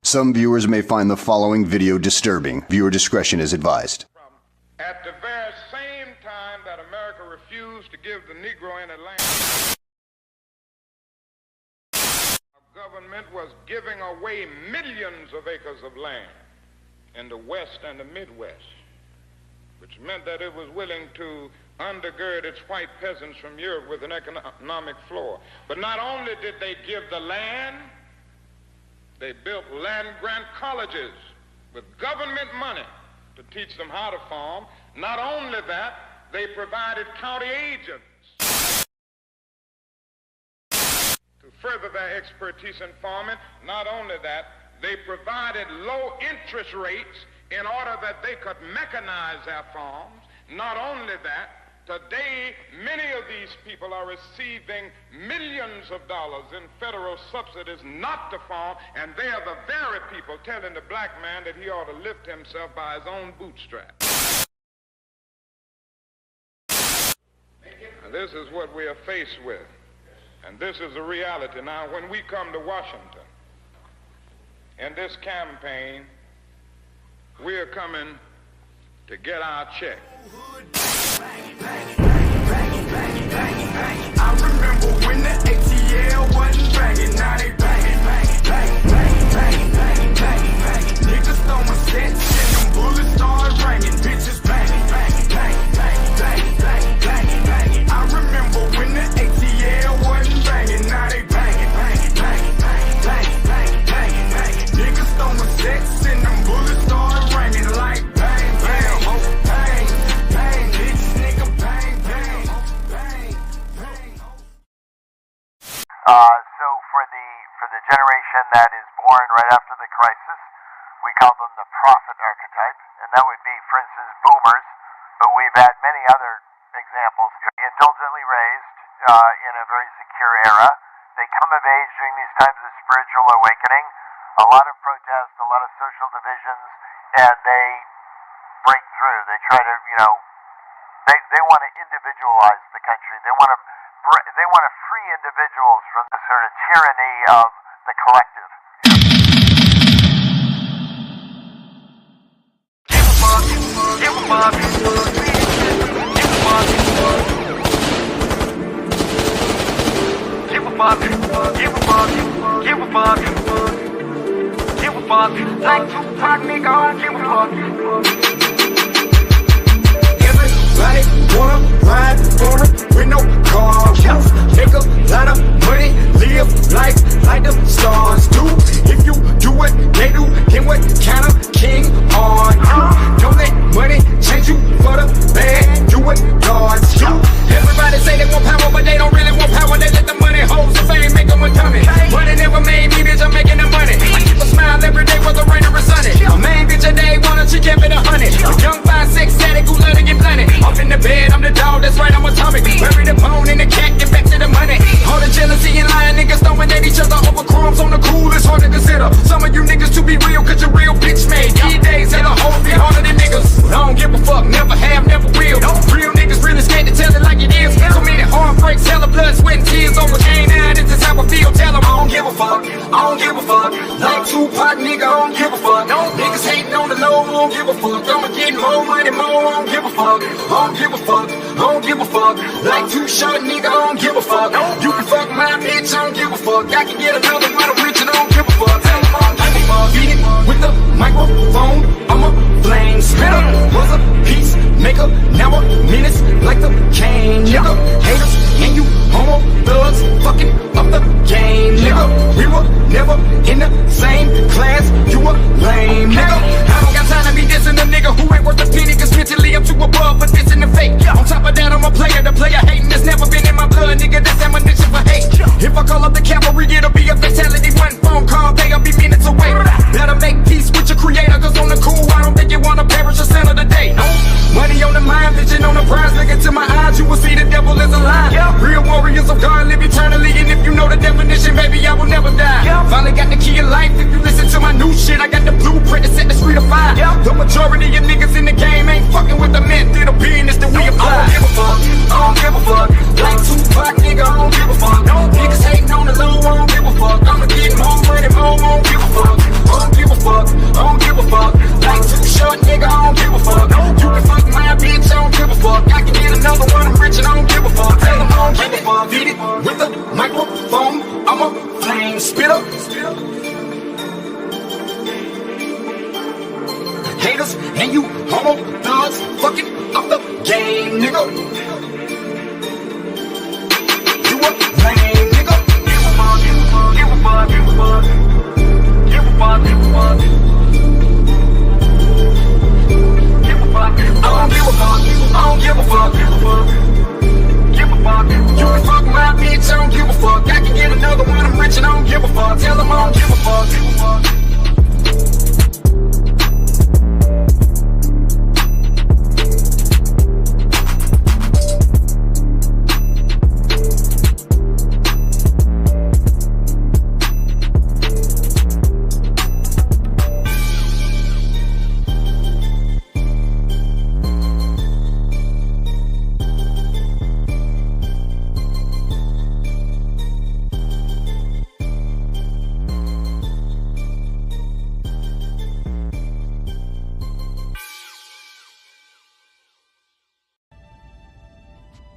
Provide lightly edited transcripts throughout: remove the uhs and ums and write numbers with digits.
Some viewers may find the following video disturbing. Viewer discretion is advised. At the very same time that America refused to give the Negro any land, our government was giving away millions of acres of land in the West and the Midwest, which meant that it was willing to undergird its white peasants from Europe with an economic floor. But not only did they give the land, they built land-grant colleges with government money to teach them how to farm. Not only that, they provided county agents to further their expertise in farming. Not only that, they provided low interest rates in order that they could mechanize their farms. Not only that, today, many of these people are receiving millions of dollars in federal subsidies not to farm, and they are the very people telling the black man that he ought to lift himself by his own bootstraps. And this is what we are faced with, and this is the reality. Now, when we come to Washington in this campaign, we are coming to get our check. I remember when the ATL wasn't banging, now they banging, banging, banging, banging, banging, banging, banging. Niggas throwing sets and them bullets start ringing, bitches banging, banging, banging, banging, banging, banging, banging, banging. I remember when the ATL wasn't banging, now they banging, banging, banging, banging, banging, banging, banging, banging. Niggas throwing sets and them bullets start ringing like bang, bang, bang, bang, bitch, nigga, bang, bang, bang, bang. So for the generation that is born right after the crisis, we call them the prophet archetype, and that would be, for instance, boomers, but we've had many other examples. Indulgently raised in a very secure era, they come of age during these times of spiritual awakening, a lot of protests, a lot of social divisions, and they break through. They try to, they want to individualize the country. They want to free individuals from the sort of tyranny of the collective. Give a fuck. Like Tupac, nigga, I don't give a fuck. Everybody wanna ride for it with no car. Make a lot of money, live life like the stars do. If you do what they do, then what kind of king are you? Don't let money change you for the bad. Do what gods do. Everybody say they want power, but they don't really want power. They let the money hold the fame, make them a dummy. Money never made me, bitch, I'm making the money. I keep a smile every day, whether rain or sunny. A main bitch a day, wanna she kept it 100. A young 5'6" addict who love to get blunted. Off in the bed, I'm the dog, that's right, I'm atomic. Bury the bone in the cat, get back to the money. All the jealousy and lying niggas throwing at each other over crumbs on the cool, it's hard to consider. Some of you niggas to be real, cause you're real bitch made. These days and a whole be harder than niggas. But I don't give a fuck, never have, never will. Real niggas really scared to tell it like it is. So many heartbreaks, hella blood, sweat and tears over game. Now this is how I feel, tell them I don't give a fuck. I don't give a fuck. Like Tupac, nigga, I don't give a fuck. Niggas hating on the low, I don't give a fuck. I'ma get more money, more, I don't give a fuck. I don't give a fuck. I don't give a fuck. Like Too Short, nigga, I don't give a fuck. You can fuck my bitch, I don't give a fuck. I can get another one, I'm rich and I don't give a fuck. Beat it with the microphone, I'm a flame spitter. Was a peacemaker, now a menace like the cane, nigga. Haters and you homo thugs, fucking up the game, nigga. We were never in the same class, you a lame, nigga. I don't got time to be dissing a nigga who ain't worth a penny, cause mentally I'm too above for dissing the fake. On top of that, I'm a player, the player hating that's never been in my blood, nigga. That's ammunition for hate. If I call up the cavalry, it'll be a fatality. One phone call, they'll be minutes away. Better make peace with your creator, cause on the cool, I don't think you wanna perish a cent of the day. No money on the mind, vision on the prize. Look into my eyes, you will see the devil is alive. Real warriors of God live eternally, and if you know the definition, baby, I will never die. Finally got the key of life. If you listen to my new shit, I got the blueprint to set the street afire. The majority of niggas in the game ain't fucking with the method of business that we apply. I don't give a fuck. I don't give a fuck. Like Tupac, nigga, I don't give a fuck. Niggas hating on the low, I don't give a fuck. I'ma get more money, more, I don't give a fuck. I don't give haters, and you homo thugs, fucking up the game, nigga. You a lame, nigga. Give a fuck, give a fuck, give a fuck, give a fuck, give a fuck, give a fuck. I don't give a fuck, I don't give a fuck, give a fuck, give a fuck. You can fuck my bitch, I don't give a fuck. I can get another one, I'm rich and I don't give a fuck. Tell them I don't give a fuck, give a fuck.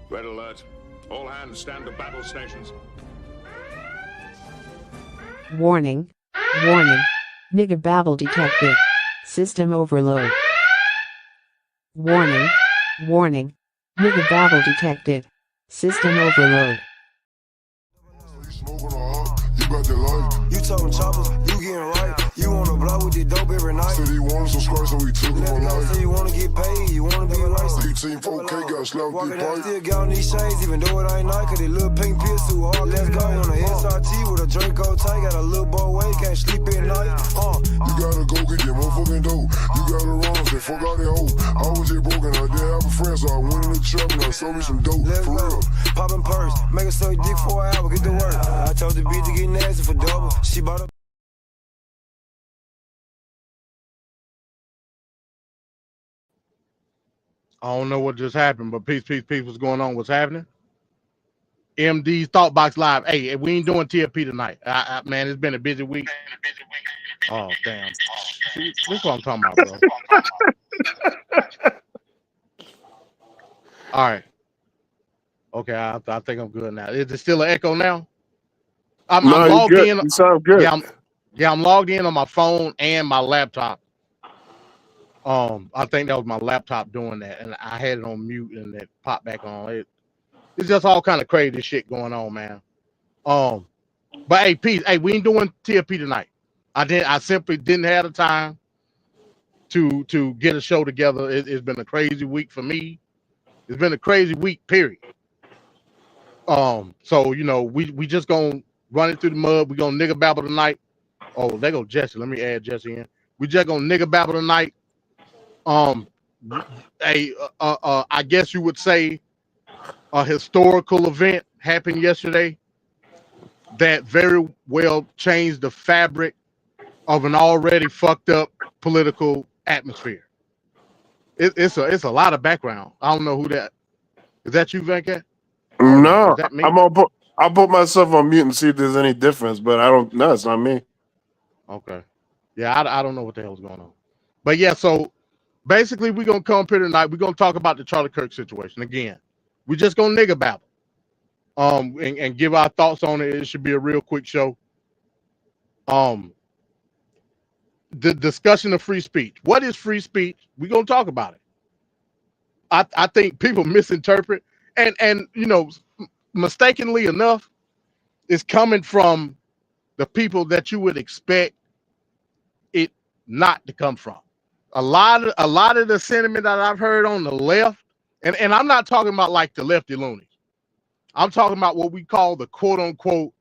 Red alert. All hands stand to battle stations. Warning. Warning. Nigga babble detected. System overload. Warning. Warning. Nigga babble detected. System overload. You talking choppers, you getting right. You wanna blow with the dope every night. Said he wanted some scratch, so we took him alive. Say you wanna get paid, you wanna be right. 18 4K got slapped Walking with down, pipe. still got on these shades, even though it ain't night. Cause they little pink pills too hard. Let's go on a SRT with a Draco tight. Got a little boy way, can't sleep at night. You gotta go get your motherfucking dough. You gotta run, say fuck out that hoe. I was just broken, I didn't have a friend, so I went in the trap and I sold me some dope. Let's For go. real. Poppin' purse, make her suck dick for an hour, get to work. I told the bitch to get nasty for double. She bought a I don't know what just happened, but peace, what's going on? What's happening? MD's Thought Box Live. Hey, we ain't doing TFP tonight. Man, it's been a busy week. Oh, damn. See, this is what I'm talking about, bro. All right. Okay, I think I'm good now. Is it still an echo now? I'm logged in. You sound good. I'm logged in on my phone and my laptop. I think that was my laptop doing that, and I had it on mute, and it popped back on. It's just all kind of crazy shit going on, man. But hey, peace. Hey, we ain't doing TFP tonight. I simply didn't have the time to get a show together. It's been a crazy week for me. It's been a crazy week, period. So you know, we just gonna run it through the mud. We gonna nigga babble tonight. Oh, there go Jesse. Let me add Jesse in. We just gonna nigga babble tonight. I guess you would say a historical event happened yesterday that very well changed the fabric of an already fucked up political atmosphere. It's a lot of background. I don't know who that is. That you, Venkat? No, Is that me? I'll put myself on mute and see if there's any difference, but I don't. No, it's not me. Okay. Yeah, I don't know what the hell's going on. But yeah, so basically we're gonna come up here tonight. We're gonna talk about the Charlie Kirk situation again. We're just gonna nigga babble. And give our thoughts on it. It should be a real quick show. The discussion of free speech. What is free speech? We're gonna talk about it. I think people misinterpret and you know, mistakenly enough, it's coming from the people that you would expect it not to come from. A lot of the sentiment that I've heard on the left, and I'm not talking about like the lefty loonies. I'm talking about what we call the quote unquote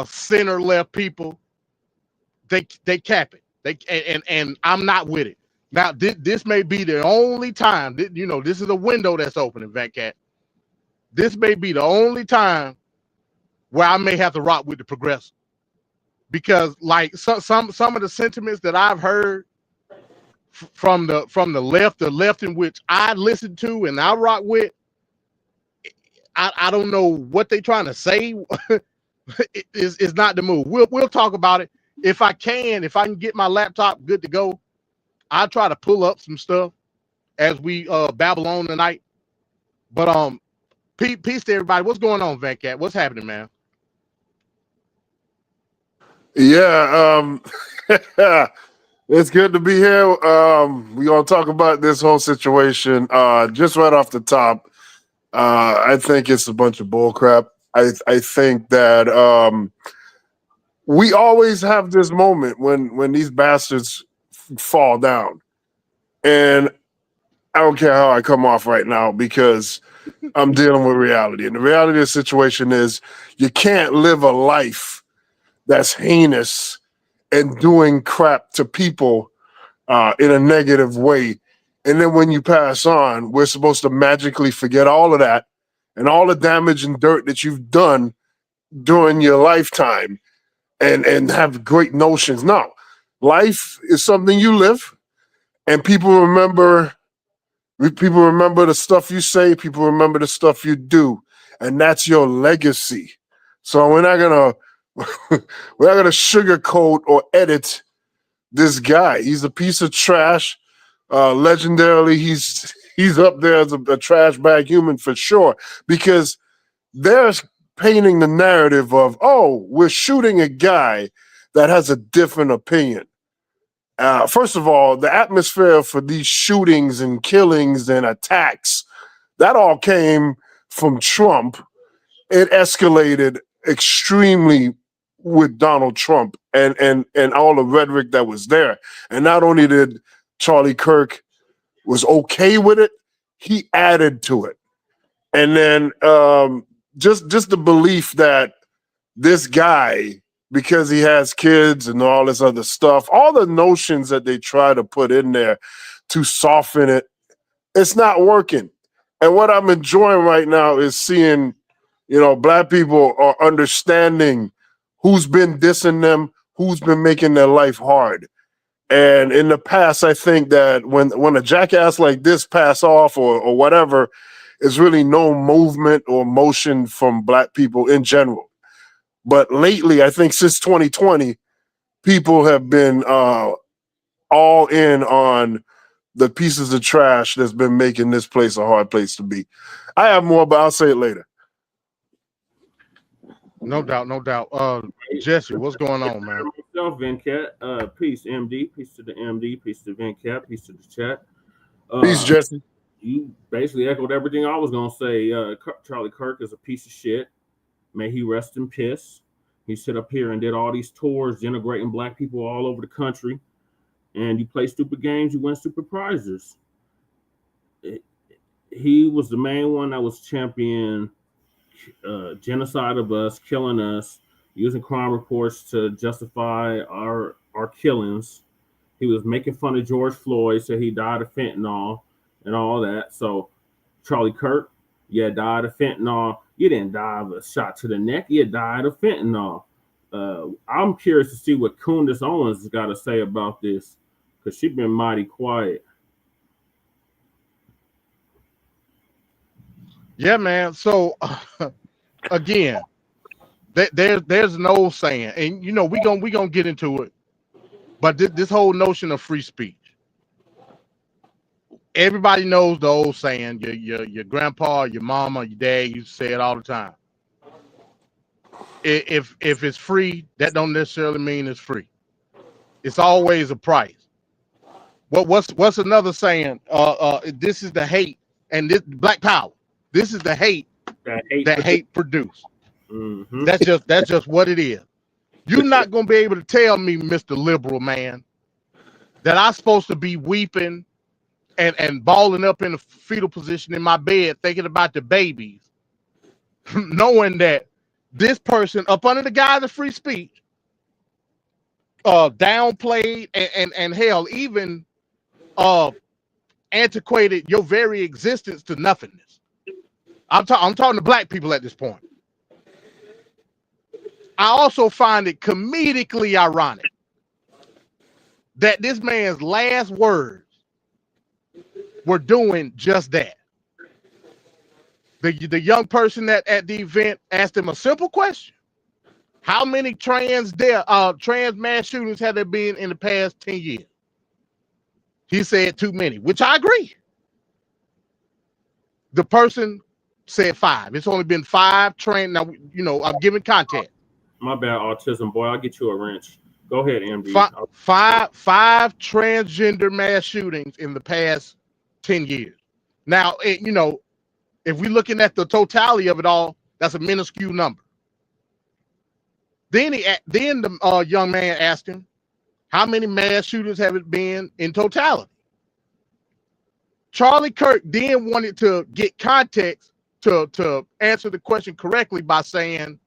center left people. They cap it. And I'm not with it. Now this may be the only time that, you know, this is a window that's open in VetCat. This may be the only time where I may have to rock with the progressive, because like some of the sentiments that I've heard from the left in which I listen to and I rock with, I don't know what they're trying to say. It's not the move. We'll talk about it. If I can get my laptop good to go, I'll try to pull up some stuff as we babble on tonight. But peace to everybody. What's going on, VetCat? What's happening, man? Yeah, It's good to be here. We're gonna talk about this whole situation. Just right off the top, I think it's a bunch of bullcrap. I think that we always have this moment when these bastards fall down, and I don't care how I come off right now because I'm dealing with reality. And the reality of the situation is you can't live a life that's heinous and doing crap to people in a negative way. And then when you pass on, we're supposed to magically forget all of that and all the damage and dirt that you've done during your lifetime and have great notions. No, life is something you live, and people remember the stuff you say, people remember the stuff you do, and that's your legacy. So we're not gonna we're not gonna sugarcoat or edit this guy. He's a piece of trash. Legendarily, he's up there as a trash bag human for sure, because they're painting the narrative of, oh, we're shooting a guy that has a different opinion. First of all, the atmosphere for these shootings and killings and attacks, that all came from Trump. It escalated extremely with Donald Trump and all the rhetoric that was there. And not only did Charlie Kirk was okay with it, he added to it. And then just the belief that this guy, because he has kids and all this other stuff, all the notions that they try to put in there to soften it, it's not working. And what I'm enjoying right now is seeing, Black people are understanding who's been dissing them, who's been making their life hard. And in the past, I think that when a jackass like this pass off or whatever, is really no movement or motion from Black people in general. But lately, I think since 2020, people have been all in on the pieces of trash that's been making this place a hard place to be. I have more, but I'll say it later. No doubt, no doubt. Jesse, what's going on, man? Myself, Venkat. Peace, MD. Peace to the MD. Peace to Venkat. Peace to the chat. Peace, Jesse. You basically echoed everything I was gonna say. Charlie Kirk is a piece of shit. May he rest in piss. He sit up here and did all these tours, integrating Black people all over the country. And you play stupid games, you win stupid prizes. He was the main one that was championing genocide of us, killing us, using crime reports to justify our killings. He was making fun of George Floyd, said he died of fentanyl and all that. So Charlie Kirk, you died of fentanyl. You didn't die of a shot to the neck. You died of fentanyl. I'm curious to see what Candace Owens has got to say about this, because she's been mighty quiet. Yeah, man. So again, there's an old saying, and we gonna get into it. But this whole notion of free speech, everybody knows the old saying. Your grandpa, your mama, your dad used to say it all the time. If it's free, that don't necessarily mean it's free. It's always a price. What's another saying? This is the hate, and this Black Power. This is the hate that hate produced. Mm-hmm. That's just what it is. You're not gonna be able to tell me, Mr. Liberal Man, that I'm supposed to be weeping and balling up in a fetal position in my bed, thinking about the babies, knowing that this person, up under the guise of free speech, downplayed and hell, even antiquated your very existence to nothingness. I'm talking to Black people at this point. I also find it comedically ironic that this man's last words were doing just that. The young person that at the event asked him a simple question: how many trans mass shootings have there been in the past 10 years? He said too many, which I agree. The person said 5. It's only been 5 trans. Now, I'm giving context. My bad, autism boy. I'll get you a wrench. Go ahead, MD. Five transgender mass shootings in the past 10 years. Now, you know, if we're looking at the totality of it all, that's a minuscule number. Then the young man asked him, how many mass shootings have it been in totality? Charlie Kirk then wanted to get context to answer the question correctly by saying,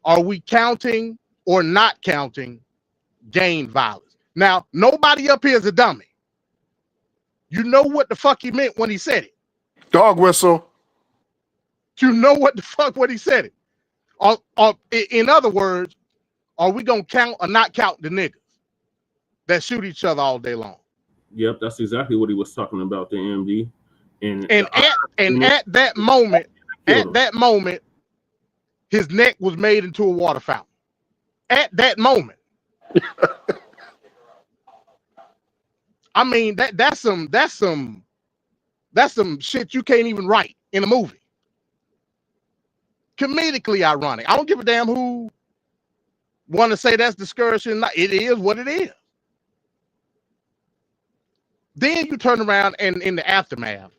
are we counting or not counting gang violence? Now, nobody up here is a dummy. You know what the fuck he meant when he said it. Dog whistle. You know what the fuck when he said it. In other words, are we gonna count or not count the niggas that shoot each other all day long? Yep, that's exactly what he was talking about, the MD. And at that moment, his neck was made into a water fountain. At that moment. I mean, that's some shit you can't even write in a movie. Comedically ironic. I don't give a damn who want to say that's discouraging. It is what it is. Then you turn around and in the aftermath,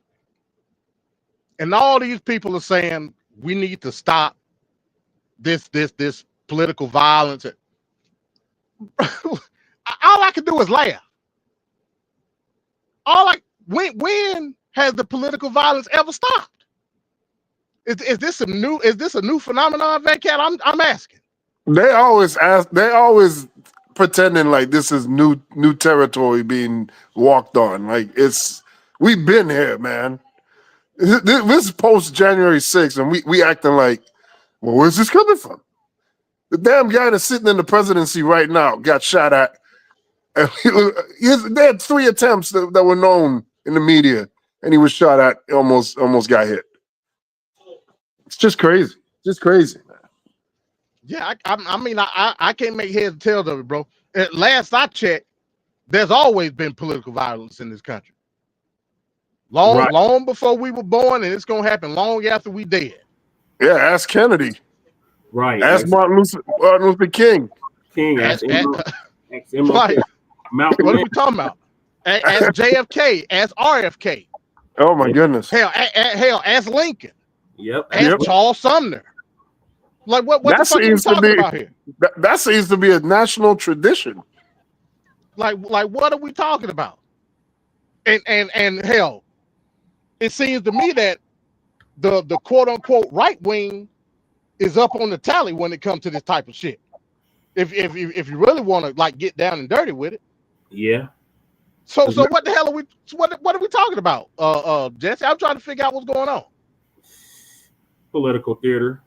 and all these people are saying we need to stop this political violence. All I can do is laugh. When has the political violence ever stopped? Is this a new phenomenon, Van Cat? I'm asking. They always pretending like this is new territory being walked on. Like we've been here, man. This is post January 6th, and we acting like, well, where's this coming from? The damn guy that's sitting in the presidency right now got shot at. They had 3 attempts that were known in the media, and he was shot at. Almost got hit. It's just crazy. Just crazy, man. Yeah, I can't make heads and tails of it, bro. At last I checked, there's always been political violence in this country. Long before we were born, and it's gonna happen long after we dead. Yeah, ask Kennedy. Right. Ask Martin Luther King. Ask Right. What are we talking about? Ask JFK. Ask RFK. Oh my goodness. Hell, ask Lincoln. Yep. Ask Charles Sumner. Like what the fuck are we talking about here? That seems to be a national tradition. Like what are we talking about? And hell, it seems to me that the quote unquote right wing is up on the tally when it comes to this type of shit. If you really want to like get down and dirty with it. Yeah. So what the hell are we what are we talking about? Jesse, I'm trying to figure out what's going on. Political theater.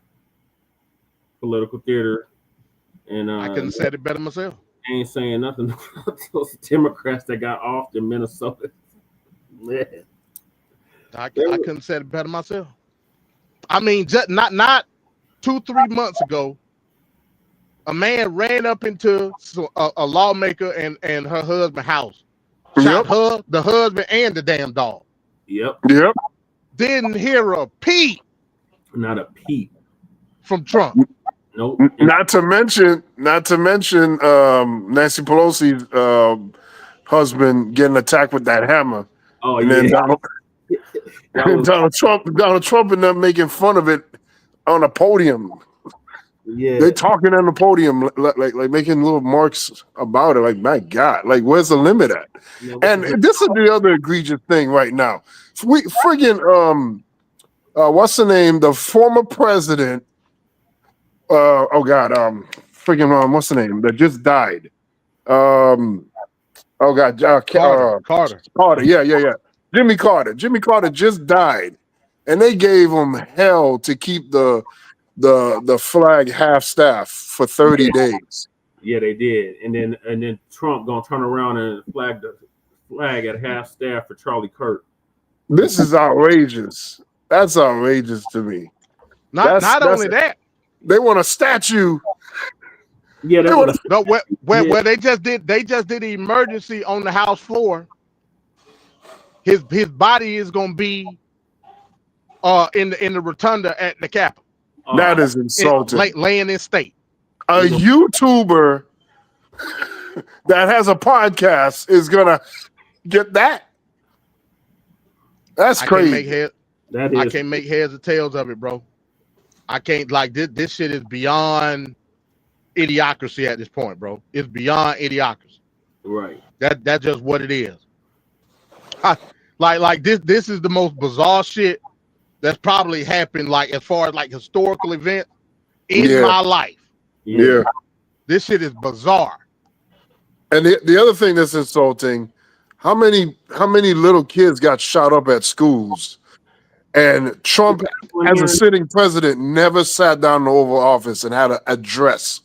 And I couldn't have said it better myself. I ain't saying nothing about those Democrats that got off in Minnesota. Yeah. I couldn't have said it better myself. I mean, just not 2-3 months ago, a man ran up into a lawmaker and her husband's house. Shot her, the husband, and the damn dog. Yep. Didn't hear a peep. Not a peep. From Trump. Nope. Not to mention Nancy Pelosi's husband getting attacked with that hammer. Oh, and yeah. Then Donald Trump and them making fun of it on a podium. Yeah. They talking on the podium like making little marks about it. Like, my God, like where's the limit at? Yeah, and this is the other egregious thing right now. We friggin' what's the name? The former president. What's the name? That just died. Carter. Yeah. Jimmy Carter. Jimmy Carter just died, and they gave him hell to keep the flag half-staff for 30 days. Yeah, they did, and then Trump gonna turn around and flag the flag at half-staff for Charlie Kirk. This is outrageous. That's outrageous to me. Not only that, they want a statue. Yeah, where they just did emergency on the House floor. His body is gonna be in the rotunda at the Capitol. That is insulting. Laying in state. A YouTuber that has a podcast is gonna get that. That's I can't crazy. make head. That I is can't make heads or tails of it, bro. I can't like this shit is beyond idiocracy at this point, bro. It's beyond idiocracy. right. That's just what it is. Like this is the most bizarre shit that's probably happened like as far as like historical events in my life. Yeah. This shit is bizarre. And the other thing that's insulting, how many little kids got shot up at schools? And Trump, as a sitting president, never sat down in the Oval Office and had an address,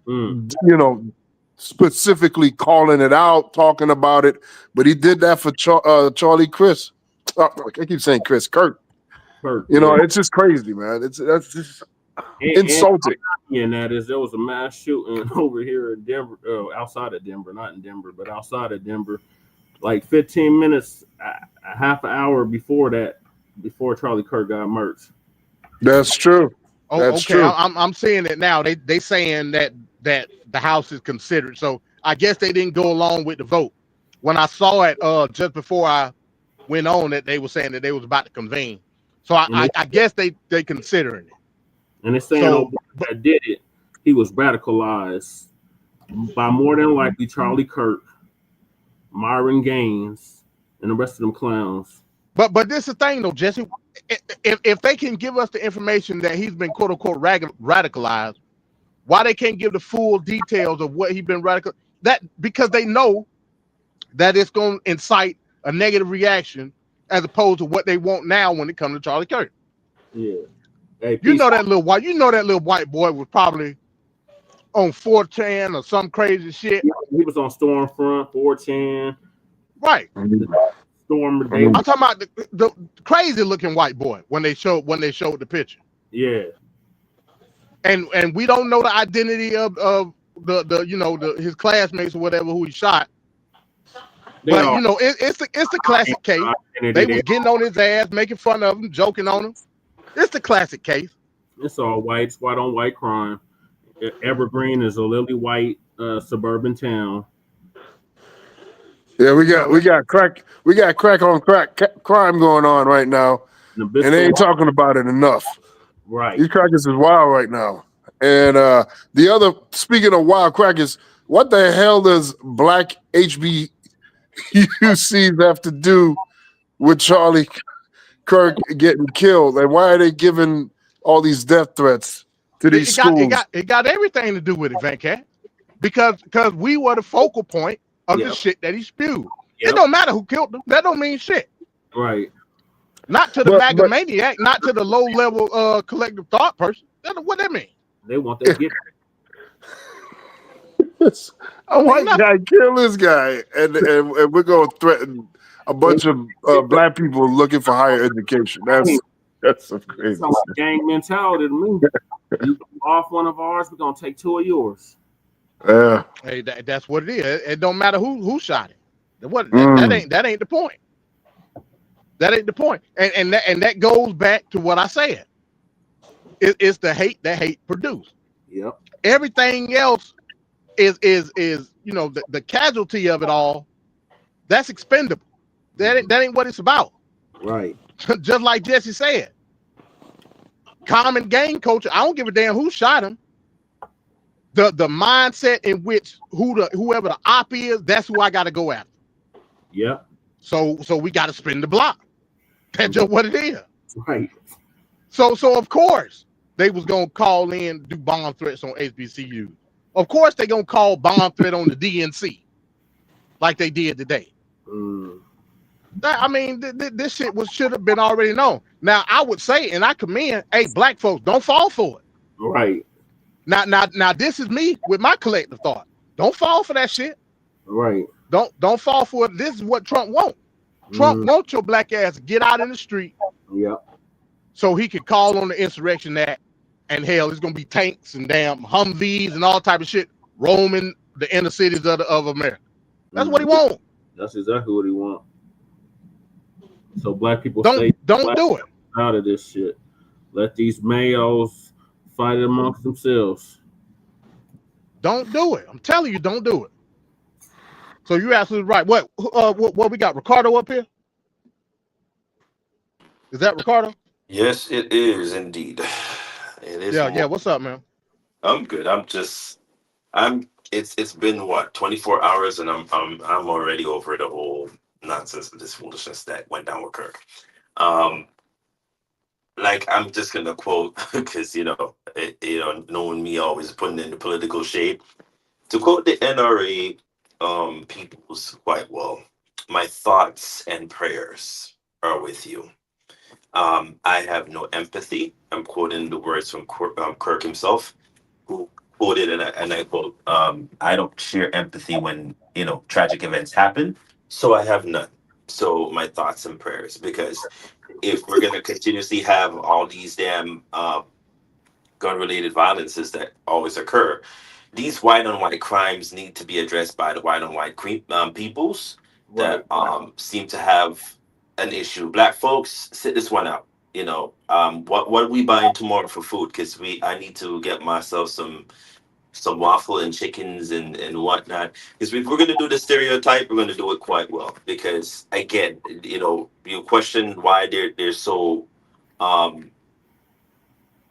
you know, specifically calling it out, talking about it. But he did that for Charlie Chris. I keep saying Chris, Kirk. You know, it's just crazy, man. That's just insulting. And that is, there was a mass shooting over here in Denver, outside of Denver, not in Denver, but outside of Denver, like 15 minutes, a half an hour before that, before Charlie Kirk got murdered. That's true. Oh, That's okay. true. I'm seeing it now. They saying that the House is considered. So I guess they didn't go along with the vote. When I saw it just before I went on, that they were saying that they was about to convene. So I guess they considering it. And they're saying that did it, he was radicalized by more than likely Charlie Kirk, Myron Gaines, and the rest of them clowns. But this is the thing though, Jesse. If they can give us the information that he's been quote unquote radicalized, why they can't give the full details of what he's been radical? That because they know that it's going to incite a negative reaction as opposed to what they want now when it comes to Charlie Kirk. Yeah. Hey, you know that little white boy was probably on 4chan or some crazy shit. Yeah, he was on Stormfront, 4chan. Right. Storm. I'm talking about the crazy looking white boy when they showed the picture. Yeah. And we don't know the identity of the his classmates or whatever who he shot. But you know, it's the classic case. They was getting on his ass, making fun of him, joking on him. It's the classic case. It's all white. It's white on white crime. Evergreen is a lily white suburban town. Yeah, we got crack on crack crime going on right now, and they ain't talking about it enough. Right. These crackers is wild right now. And the other, speaking of wild crackers, what the hell does black HBCUs have to do with Charlie Kirk getting killed? And why are they giving all these death threats to these schools? It got everything to do with it, Van Cat. Because we were the focal point of the shit that he spewed. It don't matter who killed him. That don't mean shit. Right. Not to the MAGA maniac, not to the low level collective thought person. What that mean? They want that get. A white guy kill this guy, and we're gonna threaten a bunch of black people looking for higher education. That's some crazy stuff. Gang mentality to me. You off one of ours, we're gonna take two of yours. Yeah. Hey, that's what it is. It don't matter who shot it. That ain't the point. That ain't the point. And that goes back to what I said. It's the hate that hate produced. Yep. Everything else is you know the casualty of it all. That's expendable. That ain't what it's about. Right. Just like Jesse said. Common gang culture. I don't give a damn who shot him. The mindset in which whoever the op is, that's who I got to go after. Yeah. So we got to spin the block. That's just what it is. Right. So of course they was gonna call in do bomb threats on HBCU. Of course they gonna call bomb threat on the DNC, like they did today. I mean, this shit should have been already known. Now I would say, and I commend, hey, black folks, don't fall for it. Right. Now this is me with my collective thought. Don't fall for that shit. Right. Don't fall for it. This is what Trump wants. Trump wants your black ass to get out in the street. Yep. So he could call on the Insurrection Act, and hell, it's gonna be tanks and damn Humvees and all type of shit roaming the inner cities of America. That's what he wants. That's exactly what he wants. So black people don't do it out of this shit. Let these males fight amongst themselves. Don't do it. I'm telling you, don't do it. So you're absolutely right. What we got? Ricardo up here? Is that Ricardo? Yes, it is indeed. It is Yeah. more. What's up, man? I'm good. It's been what, 24 hours and I'm already over the whole nonsense of this foolishness that went down with Kirk. Um like I'm just gonna quote because knowing me always putting in the political shade. To quote the NRA peoples quite well, my thoughts and prayers are with you. I have no empathy. I'm quoting the words from Kirk himself, who quoted, and I quote, I don't share empathy when, tragic events happen, so I have none. So my thoughts and prayers, because if we're going to continuously have all these damn gun-related violences that always occur, these white on white crimes need to be addressed by the white on white peoples that seem to have an issue. Black folks, sit this one out. What are we buying tomorrow for food? Because I need to get myself some waffle and chickens and whatnot. Because if we're going to do the stereotype, we're going to do it quite well. Because again, you question why they're so um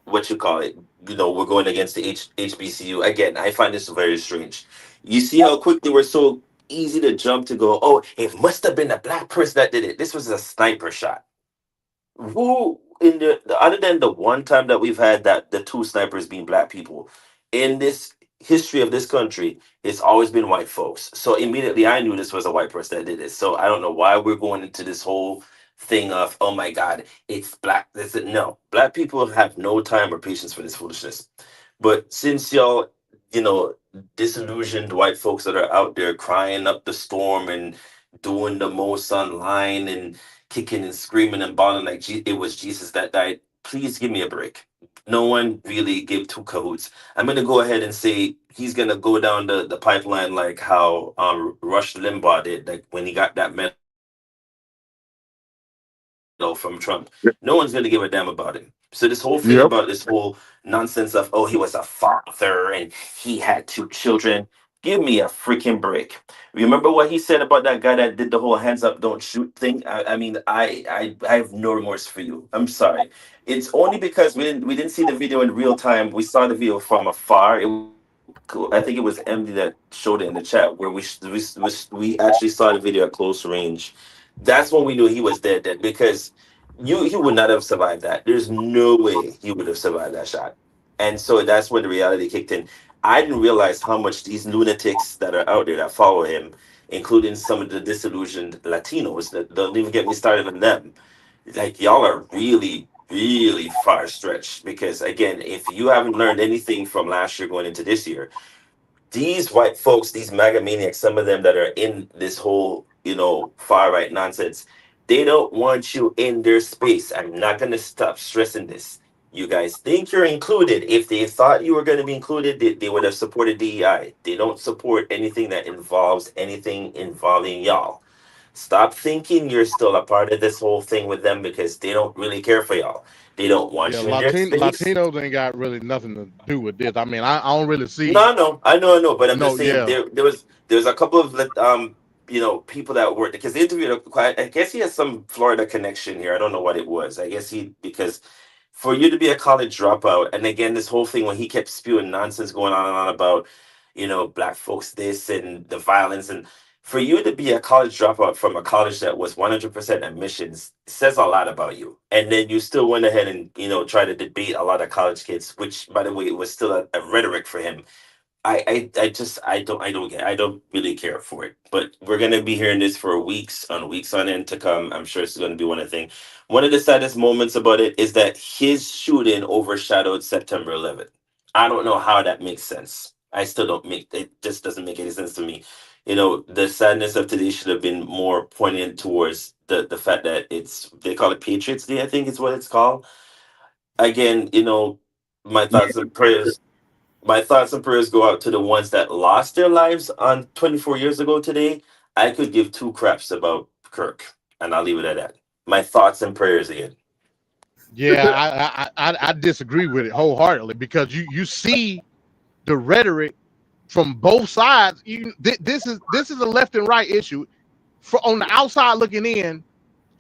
what you call it, we're going against the HBCU. Again, I find this very strange. You see how quickly we're so easy to jump to go, oh, it must have been a black person that did it. This was a sniper shot. Who in the other than the one time that we've had that the two snipers being black people in this history of this country, it's always been white folks. So immediately I knew this was a white person that did this. So I don't know why we're going into this whole thing of, oh my god, it's black. This is, no, black people have no time or patience for this foolishness. But since y'all, you know disillusioned white folks that are out there crying up the storm and doing the most online and kicking and screaming and bawling like it was Jesus that died. Please give me a break. No one really gave two cahoots. I'm gonna go ahead and say he's gonna go down the pipeline like how Rush Limbaugh did, like when he got that medal from Trump. No one's gonna give a damn about him. So this whole thing Yep. about this whole nonsense of, oh, he was a father and he had two children. Give me a freaking break. Remember what he said about that guy that did the whole hands up, don't shoot thing? I mean, I have no remorse for you. I'm sorry. It's only because we didn't see the video in real time. We saw the video from afar. Cool. I think it was MD that showed it in the chat where we actually saw the video at close range. That's when we knew he was dead because he would not have survived that. There's no way he would have survived that shot. And so that's when the reality kicked in. I didn't realize how much these lunatics that are out there that follow him, including some of the disillusioned Latinos, that don't even get me started on them. Like y'all are really, really far stretched because again, if you haven't learned anything from last year going into this year, these white folks, these MAGA maniacs, some of them that are in this whole, far right nonsense, they don't want you in their space. I'm not going to stop stressing this. You guys think you're included. If they thought you were going to be included, they would have supported DEI. They don't support anything that involves anything involving y'all. Stop thinking you're still a part of this whole thing with them because they don't really care for y'all. They don't Yeah, want you in their space. Latinos ain't got really nothing to do with this. I mean, I don't really see. No, no, I know, but I'm just No, saying yeah, there was a couple of people that worked because they interviewed I guess he has some Florida connection here. I don't know what it was. I guess he because for you to be a college dropout, and again this whole thing when he kept spewing nonsense going on and on about black folks this and the violence, and for you to be a college dropout from a college that was 100% admissions says a lot about you. And then you still went ahead and try to debate a lot of college kids, which by the way was still a rhetoric for him. I don't really care for it. But we're gonna be hearing this for weeks on end to come. I'm sure it's gonna be one of the things. One of the saddest moments about it is that his shooting overshadowed September 11th. I don't know how that makes sense. I still don't make it. Just doesn't make any sense to me. The sadness of today should have been more poignant towards the fact that they call it Patriots Day. I think is what it's called. Again, my thoughts and prayers my thoughts and prayers go out to the ones that lost their lives on 24 years ago today. I could give two craps about Kirk, and I'll leave it at that. My thoughts and prayers again. yeah. I disagree with it wholeheartedly because you see the rhetoric from both sides. This is a left and right issue. On the outside looking in,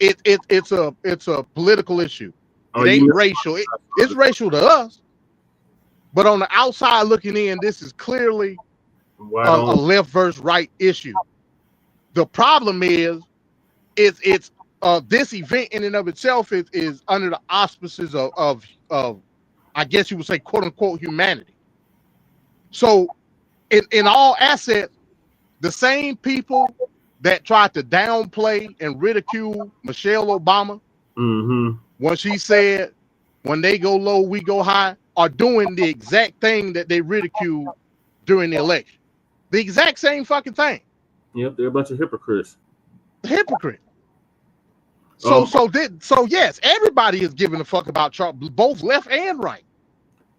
it's a political issue. It ain't racial. It's racial to us, but on the outside looking in, this is clearly a left versus right issue. The problem is it's this event in and of itself is under the auspices of I guess you would say quote unquote humanity. So in all assets, the same people that tried to downplay and ridicule Michelle Obama when she said, when they go low, we go high, are doing the exact thing that they ridiculed during the election. The exact same fucking thing. Yep, they're a bunch of hypocrites. Hypocrite. So yes, everybody is giving a fuck about Trump, both left and right.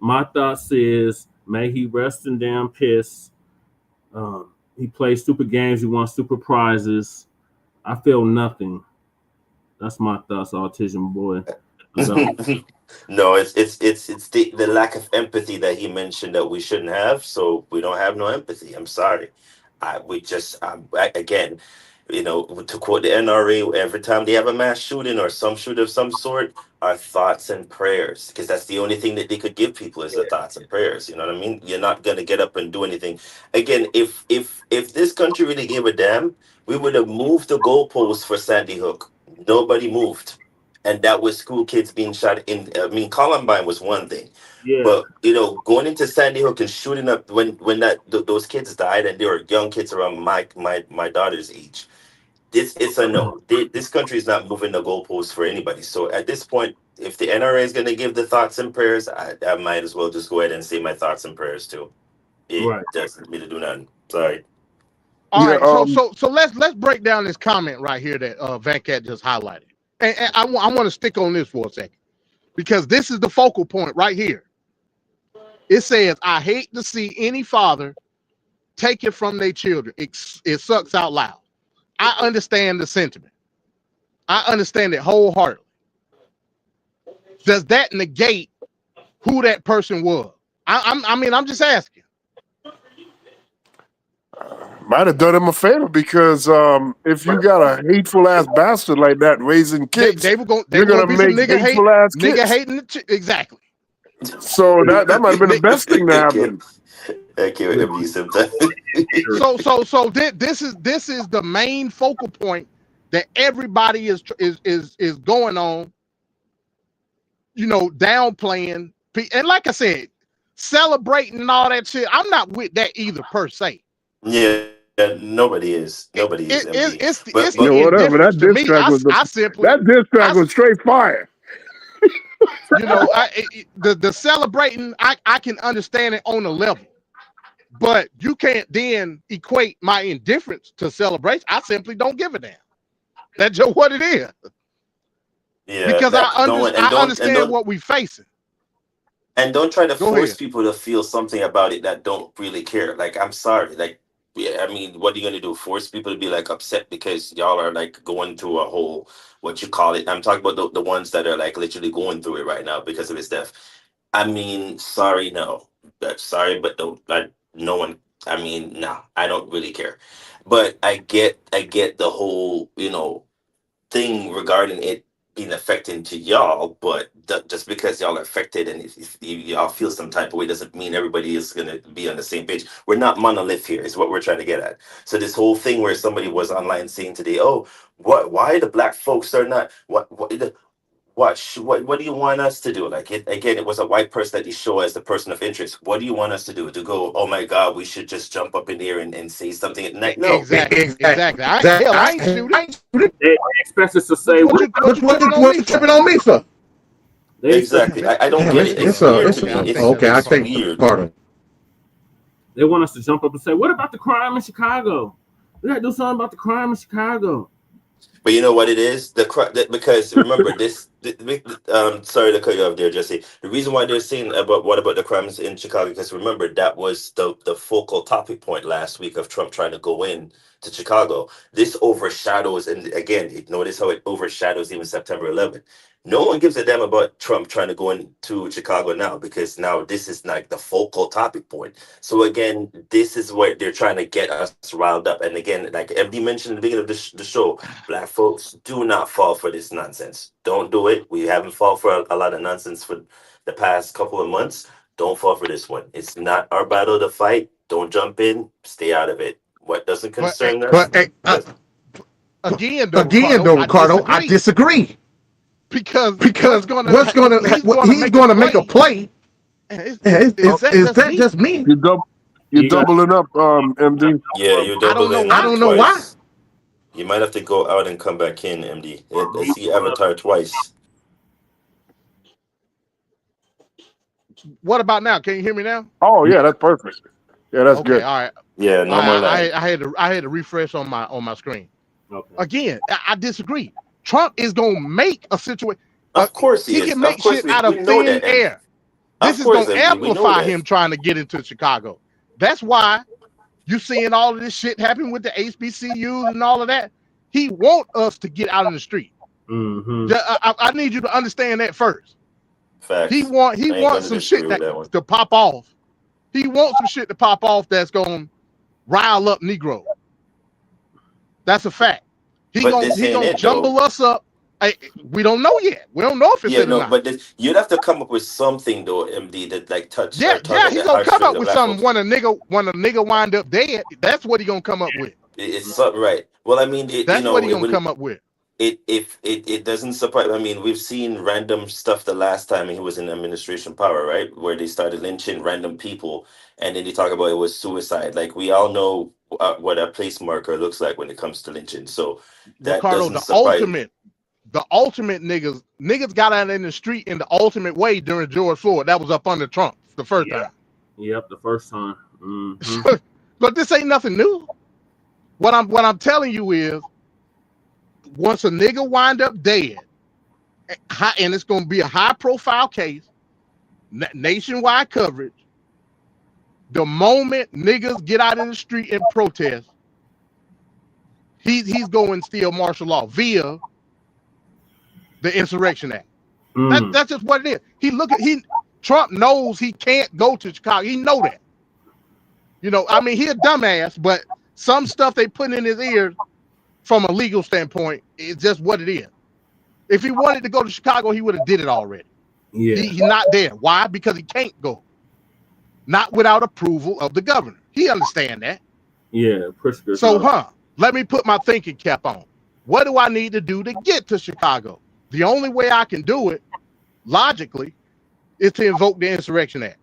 My thoughts is, may he rest in damn piss. He plays stupid games. He wants stupid prizes. I feel nothing. That's my thoughts, Autism Boy. No, it's the lack of empathy that he mentioned that we shouldn't have. So we don't have no empathy. I'm sorry. Again, to quote the NRA, every time they have a mass shooting or some shooting of some sort, our thoughts and prayers, because that's the only thing that they could give people is the thoughts and prayers. You know what I mean? You're not gonna get up and do anything. Again, if this country really gave a damn, we would have moved the goalposts for Sandy Hook. Nobody moved, and that was school kids being shot in. I mean, Columbine was one thing, but going into Sandy Hook and shooting up when those kids died, and they were young kids around my daughter's age. It's a no. This country is not moving the goalposts for anybody. So at this point, if the NRA is going to give the thoughts and prayers, I might as well just go ahead and say my thoughts and prayers too. It doesn't really do nothing. Sorry. All right. So let's break down this comment right here that Van Cat just highlighted, and I want to stick on this for a second because this is the focal point right here. It says, "I hate to see any father take it from their children. It sucks out loud." I understand the sentiment. I understand it wholeheartedly. Does that negate who that person was? I'm just asking. Might have done him a favor because if you got a hateful ass bastard like that raising kids, you're gonna make hateful ass kids. Nigga hating exactly. So that might have been the best thing to happen. I can't wait to be sometimes. So this is the main focal point that everybody is going on. Downplaying, and like I said, celebrating and all that shit. I'm not with that either per se. Yeah, nobody is. Nobody is. It's whatever. That diss track was that diss track was straight fire. The celebrating, I can understand it on a level. But you can't then equate my indifference to celebration. I simply don't give a damn. That's just what it is. Yeah, because I understand what we're facing. And don't try to force people to feel something about it that don't really care. Like, I'm sorry. Like, I mean, what are you going to do? Force people to be like upset because y'all are like going through a whole, what you call it. I'm talking about the ones that are like literally going through it right now because of his death. I mean, sorry, no. Sorry, but no one. I mean, no, I don't really care. But I get the whole, thing regarding it being affecting to y'all, but just because y'all are affected and if y'all feel some type of way doesn't mean everybody is going to be on the same page. We're not monolith here is what we're trying to get at. So this whole thing where somebody was online saying today, oh, why the black folks are not, what do you want us to do? Like, it was a white person that you show as the person of interest. What do you want us to do? To go, oh my God, we should just jump up in there and say something? Like, no. Exactly. I ain't shooting. They expect us to say, what you tripping on me for? Exactly. I don't get it. It's weird to me. Okay, I think weird. Pardon. They want us to jump up and say, what about the crime in Chicago? We got to do something about the crime in Chicago. But you know what it is? Because remember this. Sorry to cut you off there, Jesse. The reason why they're saying about the crimes in Chicago, because remember that was the focal topic point last week of Trump trying to go in to Chicago. This overshadows, and again, notice how it overshadows even September 11th. No one gives a damn about Trump trying to go into Chicago now, because now this is like the focal topic point. So again, this is what they're trying to get us riled up. And again, like MD mentioned at the beginning of the show, black folks, do not fall for this nonsense. Don't do it. We haven't fallen for a lot of nonsense for the past couple of months. Don't fall for this one. It's not our battle to fight. Don't jump in. Stay out of it. What doesn't concern us? Again, though, Ricardo, I disagree. Because he's going to make a play. Is that just me? You're doubling up, MD. Yeah, you're doubling. I don't know why. You might have to go out and come back in, MD. I see Avatar twice. What about now? Can you hear me now? Oh yeah, that's perfect. Yeah, that's good. All right. Yeah, no more lag. I had to refresh on my screen. Okay. Again, I disagree. Trump is gonna make a situation. Of course he is. Can make shit out of thin air. This is gonna amplify him trying to get into Chicago. That's why you seeing all of this shit happen with the HBCUs and all of that. He want us to get out in the street. I need you to understand that first. Facts. He wants some shit to pop off. He wants some shit to pop off that's gonna rile up Negro. That's a fact. He gonna jumble us up. We don't know yet. We don't know if it's or not. But you'd have to come up with something though, MD, that like touch. Yeah, he's gonna come up with something when a nigga wind up dead. That's what he gonna come up with. It's something, right? Well, I mean, that's what he gonna come up with. It doesn't surprise. I mean, we've seen random stuff the last time he was in administration power, right? Where they started lynching random people, and then they talk about it was suicide. Like we all know what a place marker looks like when it comes to lynching. So that Ricardo, doesn't surprise. The ultimate niggas got out in the street in the ultimate way during George Floyd. That was up under Trump the first time. Yep, the first time. But this ain't nothing new. What I'm telling you is, once a nigga wind up dead, and it's gonna be a high profile case, nationwide coverage. The moment niggas get out in the street and protest, he's going to steal martial law via the Insurrection Act. That's just what it is. Trump knows he can't go to Chicago. He know that. You know, I mean, he a dumbass, but some stuff they put in his ears from a legal standpoint is just what it is. If he wanted to go to Chicago, he would have did it already. Yeah. He's not there. Why? Because he can't go. Not without approval of the governor. He understand that. Yeah. So, let me put my thinking cap on. What do I need to do to get to Chicago? The only way I can do it, logically, is to invoke the Insurrection Act.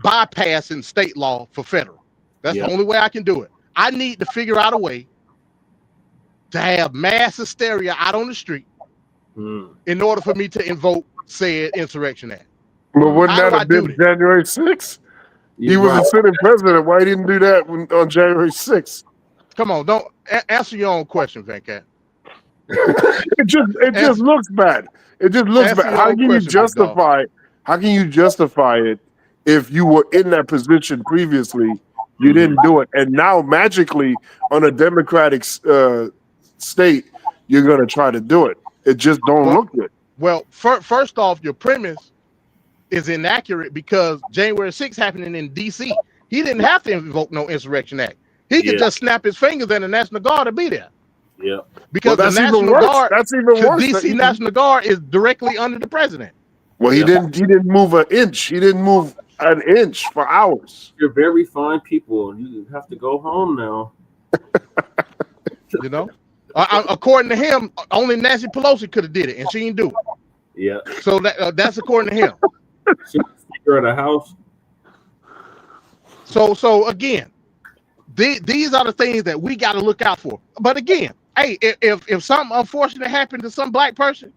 Bypassing state law for federal. That's the only way I can do it. I need to figure out a way to have mass hysteria out on the street in order for me to invoke said Insurrection Act. But wouldn't that have been January 6th? He was a sitting president. Why didn't do that on January 6th? Come on, don't answer your own question, Van Cat. It just looks bad. It just looks bad. How can you justify? How can you justify it if you were in that position previously? You didn't do it, and now magically on a Democratic state, you're going to try to do it. It just don't look good. Well, first off, your premise is inaccurate because January 6th happening in D.C. He didn't have to invoke no Insurrection Act. He could just snap his fingers and the National Guard to be there. Yeah, because the National Guard, D.C. National Guard is directly under the president. Well, he didn't move an inch. He didn't move an inch for hours. You're very fine people. You have to go home now. You know, according to him, only Nancy Pelosi could have did it, and she didn't do it. Yeah. So that's according to him. She's Speaker of the House. So again, these are the things that we got to look out for. But again, hey, if something unfortunate happened to some black person,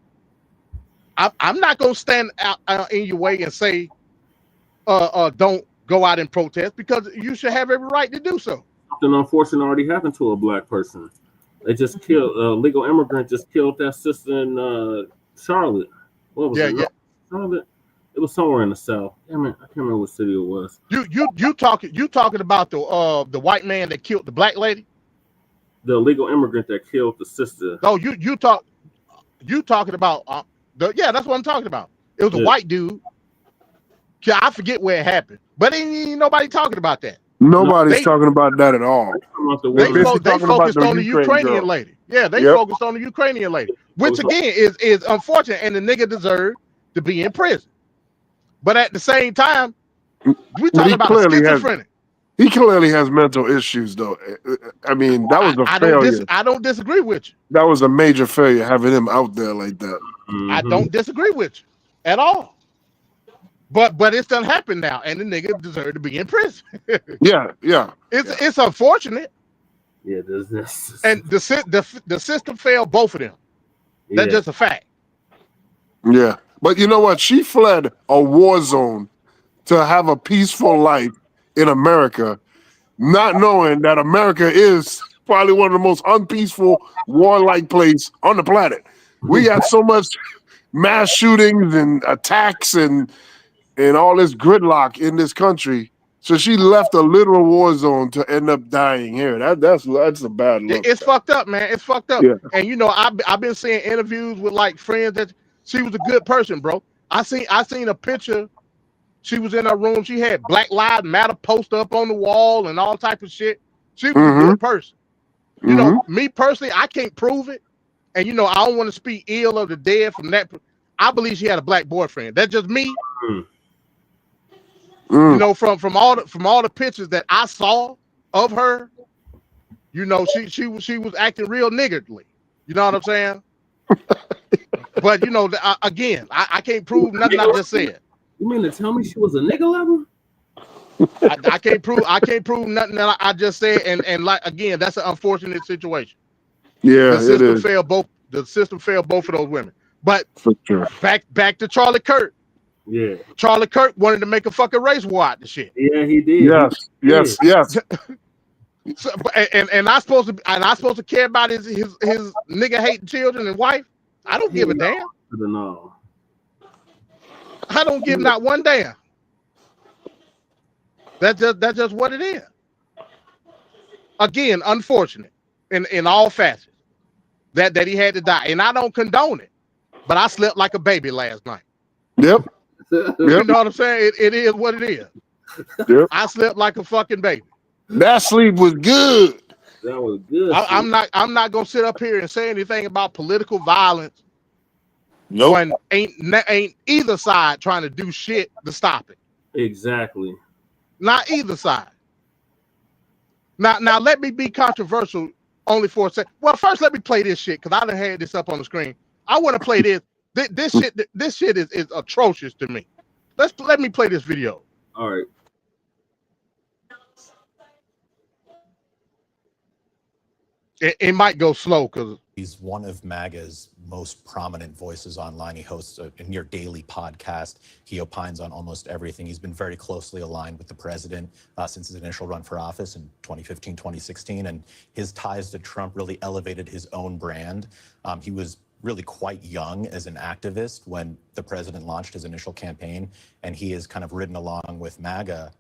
I'm not gonna stand out in your way and say, don't go out and protest, because you should have every right to do so. Something unfortunate already happened to a black person. They just killed a legal immigrant. Just killed that sister in Charlotte. What was it? Yeah. Charlotte. It was somewhere in the South. I can't remember what city it was. You talking about the white man that killed the black lady? The illegal immigrant that killed the sister. No, you talking about that's what I'm talking about. It was a white dude. I forget where it happened, but ain't nobody talking about that. Nobody's talking about that at all. They focused on the Ukrainian lady. Yeah, they focused on the Ukrainian lady, which again is unfortunate, and the nigga deserved to be in prison. But at the same time, we talking about a schizophrenic. He clearly has mental issues, though. I mean, that was a failure. I don't disagree with you. That was a major failure having him out there like that. Mm-hmm. I don't disagree with you at all. But it's done happened now, and the nigga deserved to be in prison. Yeah. It's unfortunate. Yeah, this. And the system failed both of them. That's just a fact. Yeah, but you know what? She fled a war zone to have a peaceful life in America, not knowing that America is probably one of the most unpeaceful, warlike place on the planet. We got so much mass shootings and attacks and all this gridlock in this country. So she left a literal war zone to end up dying here. That's a bad look. It's fucked up, man. It's fucked up. Yeah. And you know, I've been seeing interviews with like friends that she was a good person, bro. I seen a picture. She was in her room. She had Black Lives Matter poster up on the wall and all type of shit. She was a good person. You know, me personally, I can't prove it. And you know, I don't want to speak ill of the dead from that. I believe she had a black boyfriend. That's just me. You know, from all the pictures that I saw of her, you know, she was acting real niggardly. You know what I'm saying? But you know, again, I can't prove nothing I just said. You mean to tell me she was a nigga lover? I can't prove nothing that I just said, and like again, that's an unfortunate situation. Yeah, the system failed both of those women. But for sure. Back to Charlie Kirk. Yeah. Charlie Kirk wanted to make a fucking race war out of the shit. Yeah, he did. Yes. So, and I supposed to care about his nigga hating children and wife? I don't give a damn. No. I don't give not one damn. That's just what it is. Again, unfortunate in all facets that he had to die, and I don't condone it. But I slept like a baby last night. Yep. You know what I'm saying? It is what it is. Yep. I slept like a fucking baby. That sleep was good. That was good. I'm not gonna sit up here and say anything about political violence. Nope. When ain't either side trying to do shit to stop it. Exactly. Not either side. Now let me be controversial only for a second. Well, first let me play this shit because I done had this up on the screen. I want to play this. This shit is atrocious to me. Let me play this video. All right. It might go slow because he's one of MAGA's most prominent voices online. He hosts a near daily podcast. He opines on almost everything. He's been very closely aligned with the president since his initial run for office in 2015, 2016. And his ties to Trump really elevated his own brand. He was really quite young as an activist when the president launched his initial campaign. And he has kind of ridden along with MAGA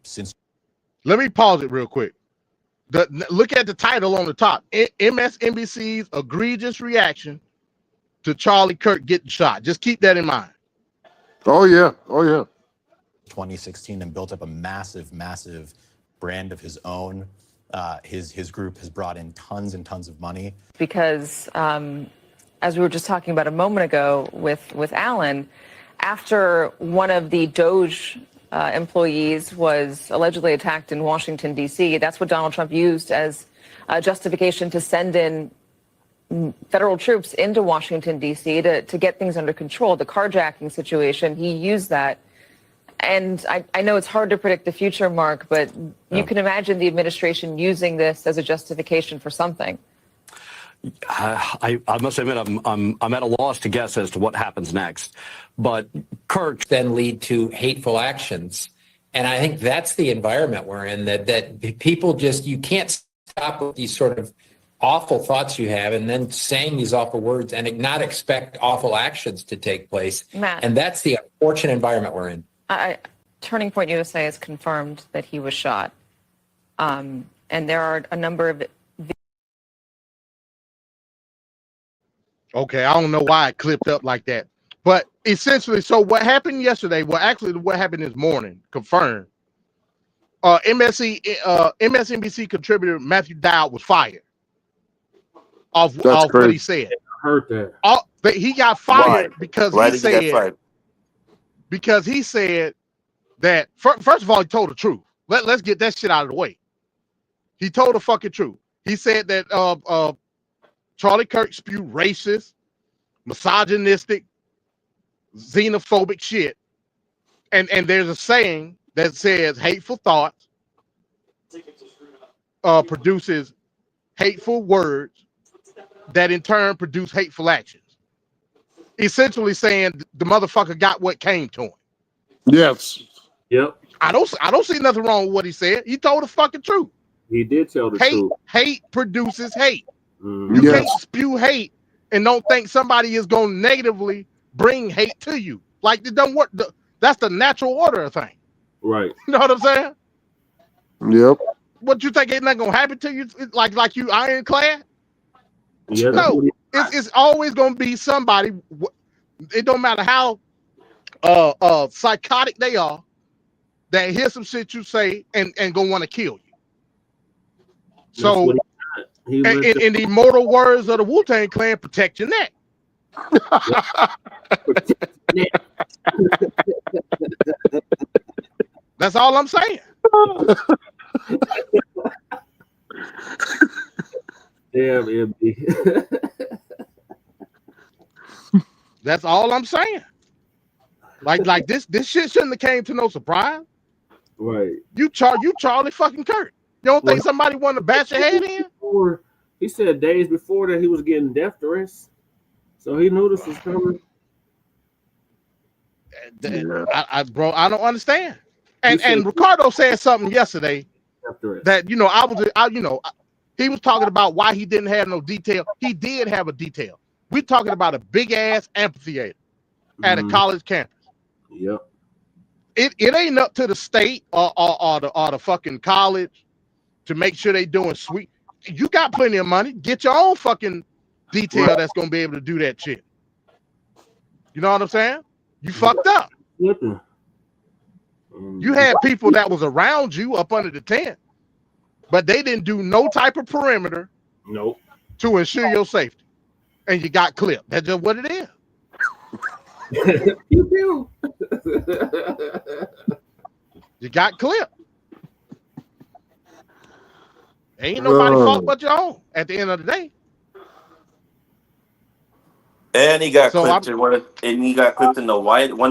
since. Let me pause it real quick. Look at the title on the top. MSNBC's egregious reaction to Charlie Kirk getting shot. Just keep that in mind. Oh yeah. 2016 and built up a massive brand of his own. His group has brought in tons and tons of money. Because as we were just talking about a moment ago with Alan, after one of the Doge employees was allegedly attacked in Washington, D.C. That's what Donald Trump used as justification to send in federal troops into Washington, D.C. to get things under control. The carjacking situation, he used that. And I know it's hard to predict the future, Mark, but you can imagine the administration using this as a justification for something. I must admit, I'm at a loss to guess as to what happens next. But Kirk then lead to hateful actions, and I think that's the environment we're in. That people just, you can't stop with these sort of awful thoughts you have and then saying these awful words and not expect awful actions to take place. Matt. And that's the unfortunate environment we're in. Turning Point USA has confirmed that he was shot. And there are a number of... Okay, I don't know why it clipped up like that. But essentially, so what happened yesterday, well, actually what happened this morning, confirmed. MSNBC contributor Matthew Dowd was fired off what he said. I heard that. He got fired because Why he did he get fired? Because he said that first of all, he told the truth. Let's get that shit out of the way. He told the fucking truth. He said that Charlie Kirk spewed racist, misogynistic, xenophobic shit. And there's a saying that says hateful thoughts produces hateful words that in turn produce hateful actions. Essentially saying the motherfucker got what came to him. Yes. Yep. I don't see nothing wrong with what he said. He told the fucking truth. He did tell the truth. Hate produces hate. Mm-hmm. You can't spew hate and don't think somebody is going to negatively bring hate to you. Like, it don't work. That's the natural order of things. Right. You know what I'm saying? Yep. What you think ain't not going to happen to you? Like you ironclad? Yeah, no, it's always going to be somebody. It don't matter how psychotic they are, that hear some shit you say and gonna want to kill you. So, in the immortal words of the Wu-Tang Clan, protect your neck. That's all I'm saying. Damn, MD. That's all I'm saying. Like this shit shouldn't have came to no surprise. Right. You Charlie fucking Kirk. You don't think somebody wanted to bash your head in? He said days before that he was getting death threats, so he knew this was coming. Bro, I don't understand. And Ricardo said something yesterday that he was talking about why he didn't have no detail. He did have a detail. We're talking about a big ass amphitheater at a college campus. Yep. It ain't up to the state or the fucking college to make sure they doing sweet. You got plenty of money. Get your own fucking detail that's gonna be able to do that shit. You know what I'm saying? You fucked up. You had people that was around you up under the tent, but they didn't do no type of perimeter. Nope. To ensure your safety, and you got clipped. That's just what it is. You got clipped. Ain't nobody fault but your own at the end of the day. And he got clipped in one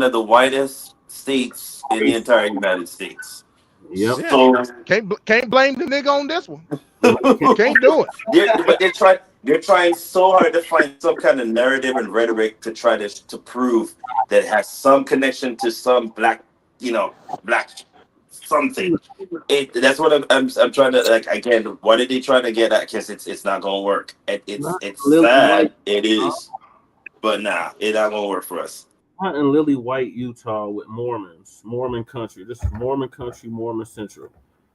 of the whitest states in the entire United States. Yep. Yeah. So can't blame the nigga on this one. Can't do it. But they're trying so hard to find some kind of narrative and rhetoric to try to prove that it has some connection to some black something. That's what I'm trying to, like, again. What are they trying to get at? Because it's not gonna work. It's sad. It is, but nah, it's not gonna work for us. Not in Lily White, Utah, with Mormons, Mormon country. This is Mormon country, Mormon central.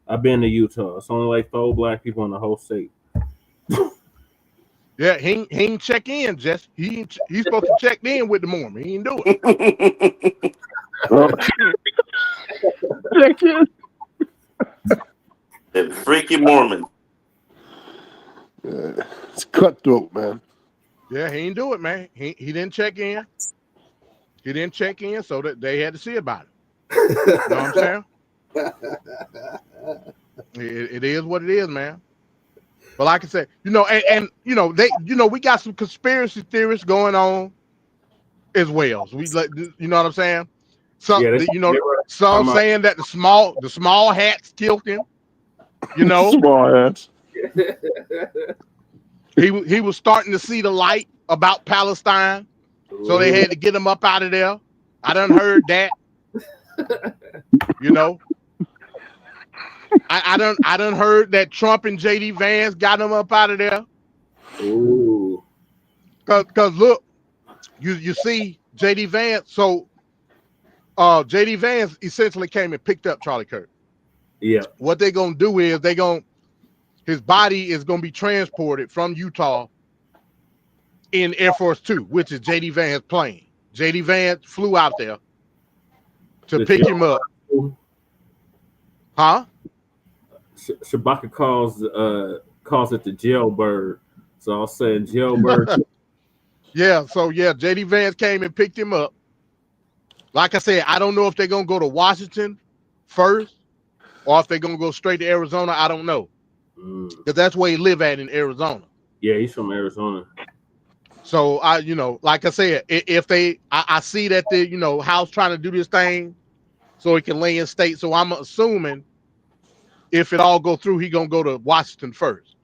I've been to Utah. It's only like 4 black people in the whole state. Yeah, he ain't check in, Jess. He's supposed to check in with the Mormon. He ain't do it. Check in. The freaky Mormon. It's cutthroat, man. Yeah, he ain't do it, man. He didn't check in. He didn't check in, so that they had to see about it. You know what I'm saying? It is what it is, man. But like I said, and we got some conspiracy theories going on as well. So you know what I'm saying? Some saying that the small hats killed him. Small hats. He was starting to see the light about Palestine, so they had to get him up out of there. I done heard that. I done heard that Trump and JD Vance got him up out of there. Ooh. Cause look, you see JD Vance. So JD Vance essentially came and picked up Charlie Kirk. Yeah. What they're gonna do is his body is gonna be transported from Utah in Air Force 2, which is JD Vance's plane. JD Vance flew out there to pick him up. Huh? Shabaka calls it the jailbird. So I'll say jailbird. Yeah, so yeah, JD Vance came and picked him up. Like I said, I don't know if they're gonna go to Washington first or if they're gonna go straight to Arizona. I don't know. Because that's where he live at in Arizona. Yeah, he's from Arizona. So like I said, if I see that the House trying to do this thing so he can lay in state. So I'm assuming if it all go through, he gonna go to Washington first,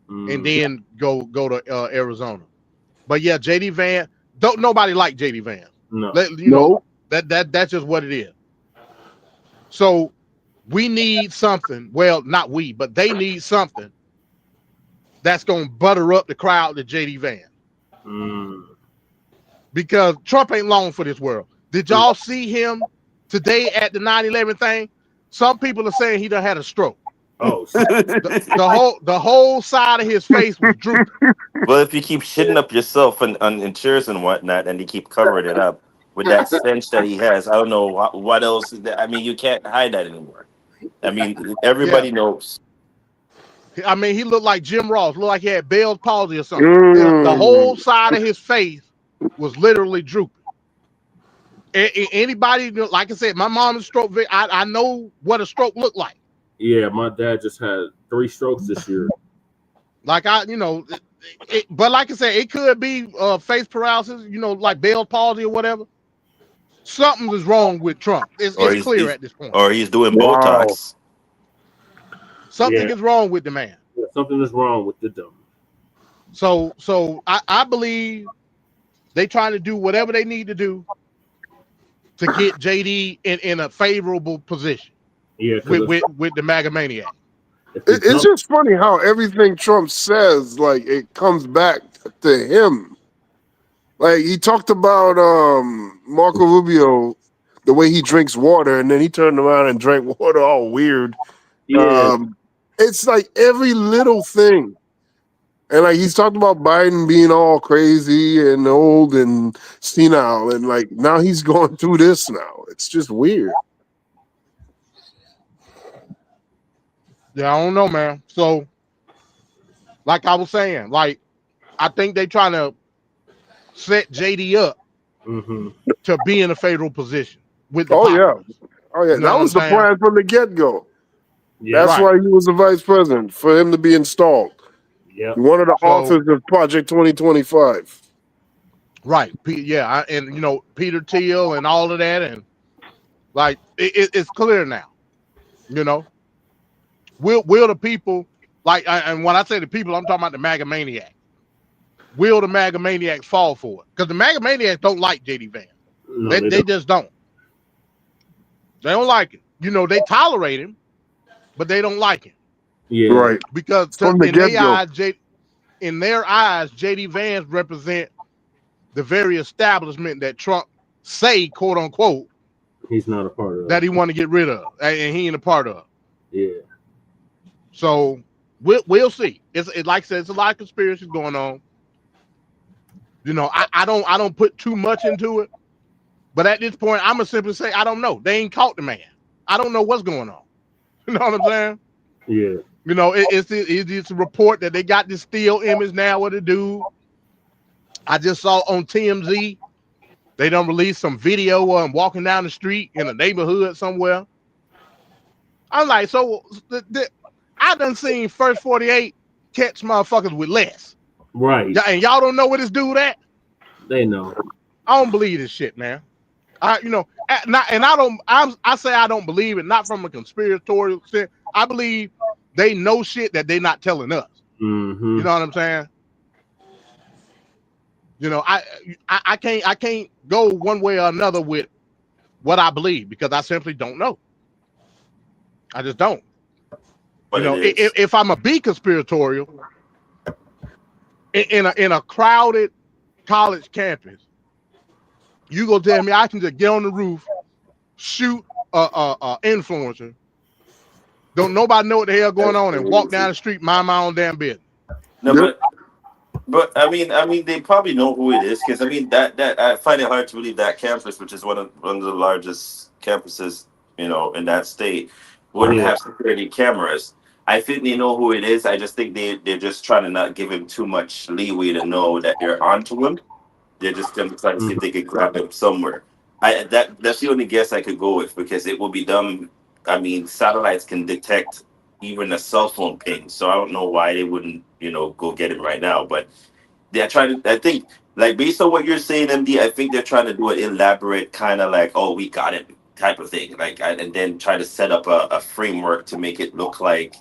and then go to Arizona. But yeah, JD Vance, don't nobody like JD Vance. No, that's just what it is. So we need something. Well, not we, but they need something that's gonna butter up the crowd to JD Vance. Because Trump ain't long for this world. Did y'all see him today at the 9/11 thing? Some people are saying he done had a stroke. Oh, the whole side of his face was drooping. Well, if you keep shitting up yourself in chairs and whatnot, and you keep covering it up with that stench that he has, I don't know what else. I mean, you can't hide that anymore. I mean, everybody knows. I mean, he looked like Jim Ross. Looked like he had Bell's palsy or something. The whole side of his face was literally drooping. Anybody, like I said, my mom is stroke. I know what a stroke looked like. Yeah, my dad just had 3 strokes this year. Like but like I said, it could be face paralysis, like Bell's palsy or whatever. Something is wrong with Trump. It's clear at this point. Or he's doing Botox. Something is wrong with the man. Yeah, something is wrong with the dumb. So I believe they trying to do whatever they need to do to get JD in a favorable position. Yeah, with the MAGA maniac. It's just funny how everything Trump says, like, it comes back to him. Like, he talked about Marco Rubio, the way he drinks water, and then he turned around and drank water all weird. Yeah. It's like every little thing. And like he's talked about Biden being all crazy and old and senile, and like now he's going through this now. It's just weird. Yeah, I don't know, man. So, like I was saying, like I think they trying to set JD up to be in a favorable position with the yeah. That was the plan from the get-go. Yeah, that's why he was the vice president, for him to be installed. Yeah, one of the authors of Project 2025. Right. Yeah, and Peter Thiel and all of that, and like it's clear now. Will the people and when I say the people, I'm talking about the MAGA maniac. Will the MAGA maniacs fall for it? Because the MAGA maniacs don't like JD Vance. No, they just don't. They don't like him. They tolerate him, but they don't like him. Yeah, right. Because in their eyes, JD Vance represent the very establishment that Trump say, quote unquote, he's not a part of, that he want to get rid of, and he ain't a part of. Yeah. So we'll see. It's like I said, it's a lot of conspiracies going on. I don't put too much into it, but at this point, I'm gonna simply say I don't know. They ain't caught the man. I don't know what's going on. You know what I'm saying? Yeah. It's a report that they got this still image now of the dude. I just saw on TMZ they done released some video of him walking down the street in a neighborhood somewhere. I'm like, so I done seen First 48 catch motherfuckers with less. Right. And y'all don't know where this dude at? They know. I don't believe this shit, man. I say I don't believe it, not from a conspiratorial sense. I believe they know shit that they're not telling us. Mm-hmm. You know what I'm saying? I can't go one way or another with what I believe because I simply don't know. I just don't. But if I'm a be conspiratorial, in a crowded college campus, you go tell me I can just get on the roof, shoot a influencer, don't nobody know what the hell going on, and walk down the street, mind my own damn business. No, but I mean, they probably know who it is because I mean that I find it hard to believe that campus, which is one of the largest campuses, in that state, wouldn't have security cameras. I think they know who it is. I just think they're just trying to not give him too much leeway to know that they're onto him. They're just going to try to see if they can grab him somewhere. That's the only guess I could go with because it will be dumb. I mean, satellites can detect even a cell phone ping, so I don't know why they wouldn't, go get him right now. But they're trying to. I think, like based on what you're saying, MD, I think they're trying to do an elaborate kind of like, oh, we got it type of thing, like, and then try to set up a framework to make it look like,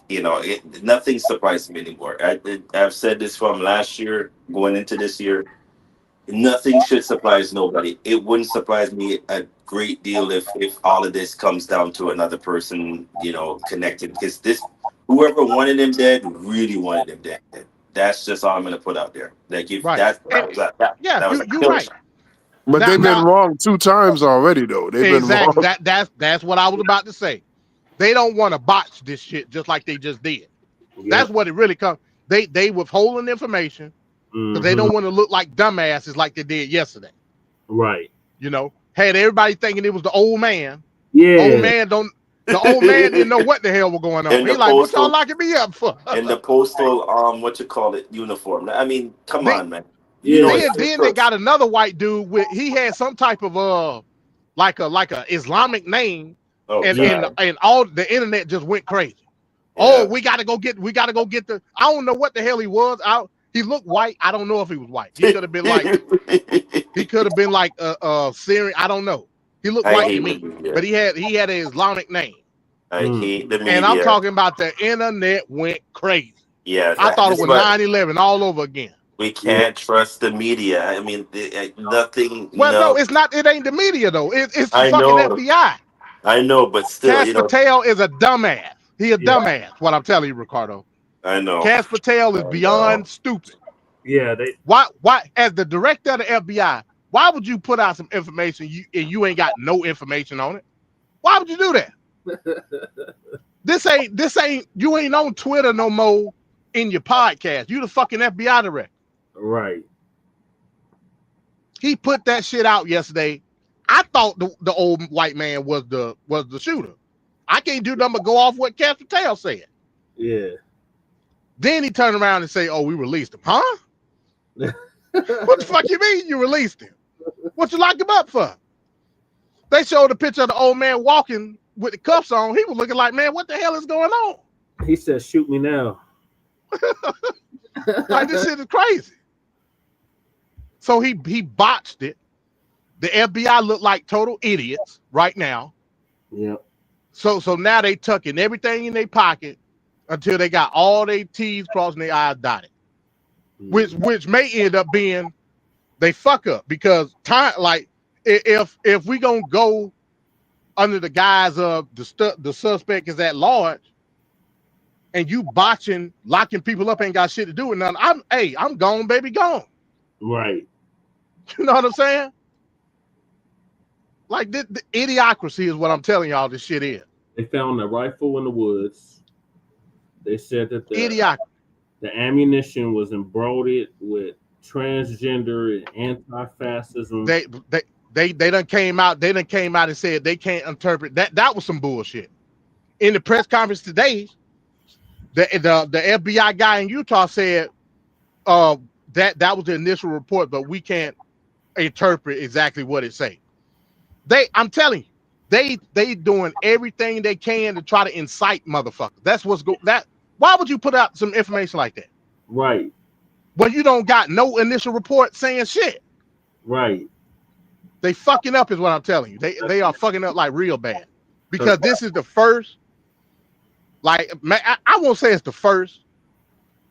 nothing surprises me anymore. I've said this from last year going into this year. Nothing should surprise nobody. It wouldn't surprise me a great deal if all of this comes down to another person, connected. Because whoever wanted him dead really wanted him dead. That's just all I'm gonna put out there. Like if Right. that was a You're killer. right. But they've been wrong 2 times already, though. They've been Exactly. wrong. That's what I was about to say. They don't want to botch this shit just like they just did. That's what it really comes. They withholding information because they don't want to look like dumbasses like they did yesterday. Right. Had everybody thinking it was the old man. Yeah. The old man didn't know what the hell was going on. And He the like, what y'all postal, locking me up for? and the postal, uniform. I mean, come on, man. Then they got another white dude with he had some type of like a Islamic name, and all the internet just went crazy. Oh, we gotta go get the. I don't know what the hell he was. He looked white. I don't know if he was white. He could have been like a Syrian. I don't know. He looked white to me, but he had an Islamic name. I hate the media. And I'm talking about the internet went crazy. Yeah, I thought it was 9/11 all over again. We can't trust the media. I mean, nothing. Well, no, it's not. It ain't the media though. It's the I fucking know. FBI. I know, but still, Cass Patel is a dumbass. He a dumbass. What I'm telling you, Ricardo. I know. Cass Patel is beyond stupid. Yeah. Why? As the director of the FBI, why would you put out some information and you ain't got no information on it? Why would you do that? This ain't. You ain't on Twitter no more in your podcast. You the fucking FBI director. Right. He put that shit out yesterday. I thought the old white man was the shooter. I can't do nothing but go off what Cass Patel said. Yeah. Then he turned around and say, "Oh, we released him, huh? What the fuck you mean you released him? What you locked him up for?" They showed a picture of the old man walking with the cuffs on. He was looking like, man, what the hell is going on? He said, "Shoot me now." Like, this shit is crazy. So he botched it. The FBI look like total idiots right now. Yeah. So now they tucking everything in their pocket until they got all their T's crossed and their I's dotted. Which may end up being they fuck up because time, like if we gonna go under the guise of the suspect is at large and you botching, locking people up ain't got shit to do with nothing. I'm gone, baby, gone. Right. You know what I'm saying? Like the idiocracy is what I'm telling y'all this shit is. They found a rifle in the woods. They said that Idiocracy. The ammunition was embroidered with transgender and anti-fascism. They done came out and said they can't interpret that. That was some bullshit. In the press conference today, the FBI guy in Utah said that was the initial report, but we can't interpret exactly what it say. I'm telling you, they doing everything they can to try to incite motherfuckers. That's what's why would you put out some information like that? Right. Well, you don't got no initial report saying shit. Right. They fucking up is what I'm telling you. They are fucking up like real bad. Because this is the first, like, I won't say it's the first,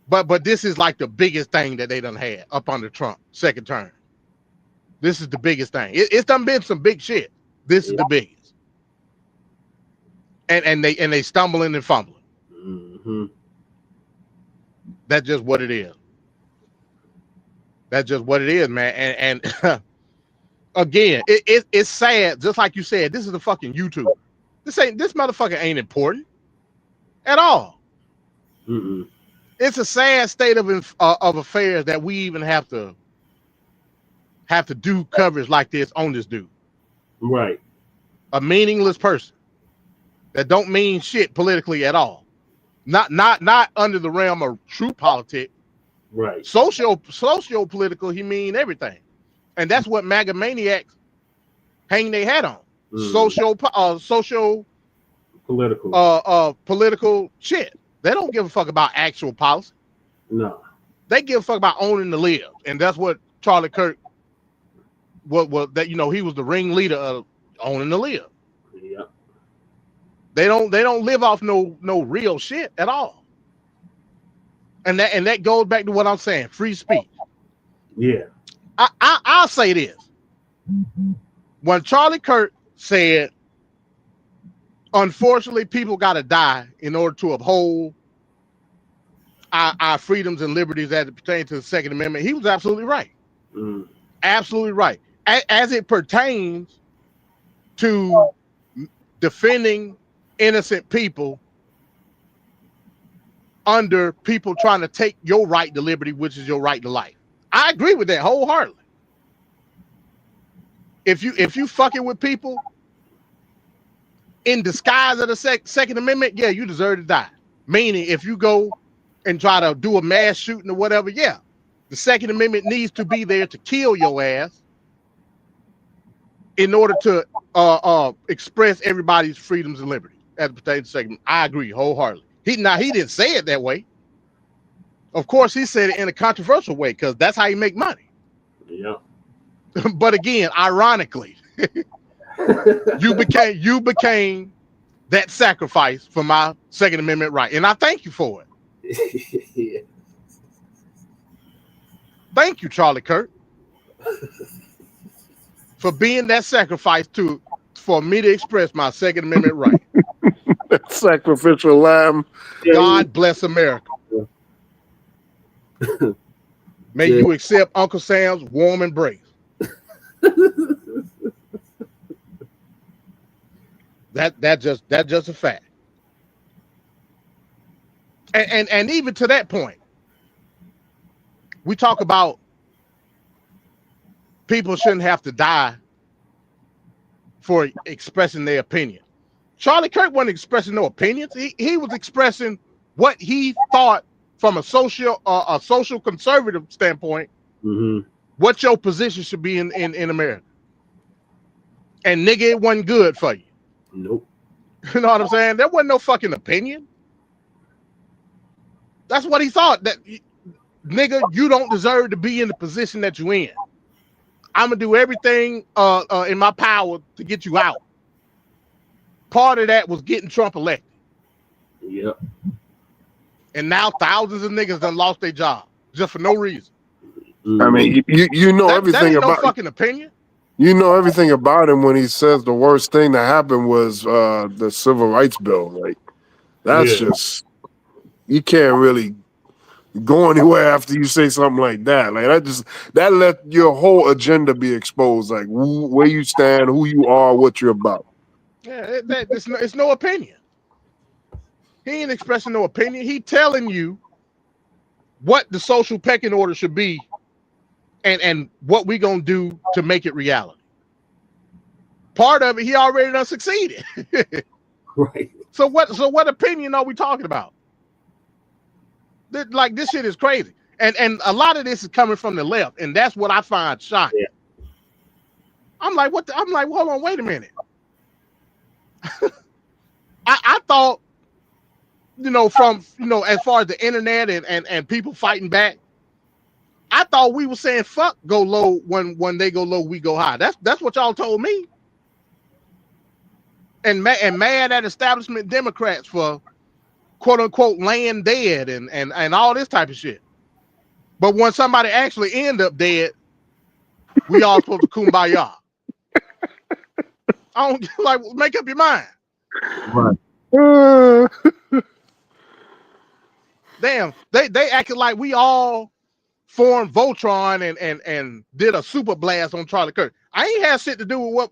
but this is like the biggest thing that they done had up under Trump second term. This is the biggest thing. It's done been some big shit. This is the biggest. And they stumbling and fumbling. Mm-hmm. That's just what it is. That's just what it is, man. And again, it's sad. Just like you said, this is a fucking YouTuber. This motherfucker ain't important at all. Mm-mm. It's a sad state of affairs that we even have to do coverage like this on this dude. Right. A meaningless person that don't mean shit politically at all. Not under the realm of true politics. Right. Socio political, he mean everything. And that's what MAGA maniacs hang their hat on. Social political shit. They don't give a fuck about actual policy. No. They give a fuck about owning the live. And that's what Charlie Kirk that he was the ringleader of owning the live. Yeah. They don't live off no real shit at all. And that goes back to what I'm saying, free speech. Yeah. I'll say this. When Charlie Kirk said, unfortunately, people got to die in order to uphold our freedoms and liberties as it pertains to the Second Amendment, he was absolutely right. Absolutely right. As it pertains to defending innocent people under people trying to take your right to liberty, which is your right to life. I agree with that wholeheartedly. If you fucking with people in disguise of the Second Amendment, yeah, you deserve to die. Meaning, if you go and try to do a mass shooting or whatever, yeah, the Second Amendment needs to be there to kill your ass in order to express everybody's freedoms and liberties as it pertains to Second. I agree wholeheartedly. He didn't say it that way. Of course, he said it in a controversial way because that's how he make money. Yeah. But again, ironically, you became that sacrifice for my Second Amendment right, and I thank you for it. Yeah. Thank you, Charlie Kirk, for being that sacrifice for me to express my Second Amendment right. That sacrificial lamb. God bless America. May you accept Uncle Sam's warm embrace. That's just a fact. And even to that point, we talk about people shouldn't have to die for expressing their opinion. Charlie Kirk wasn't expressing no opinions. He was expressing what he thought from a social conservative standpoint, what your position should be in America. And nigga, it wasn't good for you. Nope. You know what I'm saying? There wasn't no fucking opinion. That's what he thought. That nigga, you don't deserve to be in the position that you in. I'm gonna do everything in my power to get you out. Part of that was getting Trump elected. Yep. And now thousands of niggas done lost their job just for no reason. I mean, you know everything that ain't about no fucking opinion. You know everything about him when he says the worst thing that happened was the Civil Rights Bill. Like that's just, you can't really go anywhere after you say something like that. Like that let your whole agenda be exposed. Like where you stand, who you are, what you're about. Yeah, it's no opinion. He ain't expressing no opinion. He telling you what the social pecking order should be and what we gonna do to make it reality. Part of it, he already done succeeded. Right. So what opinion are we talking about? Like, this shit is crazy. And a lot of this is coming from the left, and that's what I find shocking. Yeah. I'm like, hold on, wait a minute. I thought, from as far as the internet and people fighting back, I thought we were saying fuck go low when they go low, we go high. That's what y'all told me. And mad at establishment Democrats for quote unquote laying dead and all this type of shit. But when somebody actually end up dead, we all supposed to kumbaya. I don't like, make up your mind. Right. Damn, they acted like we all formed Voltron and did a super blast on Charlie Kirk. I ain't had shit to do with what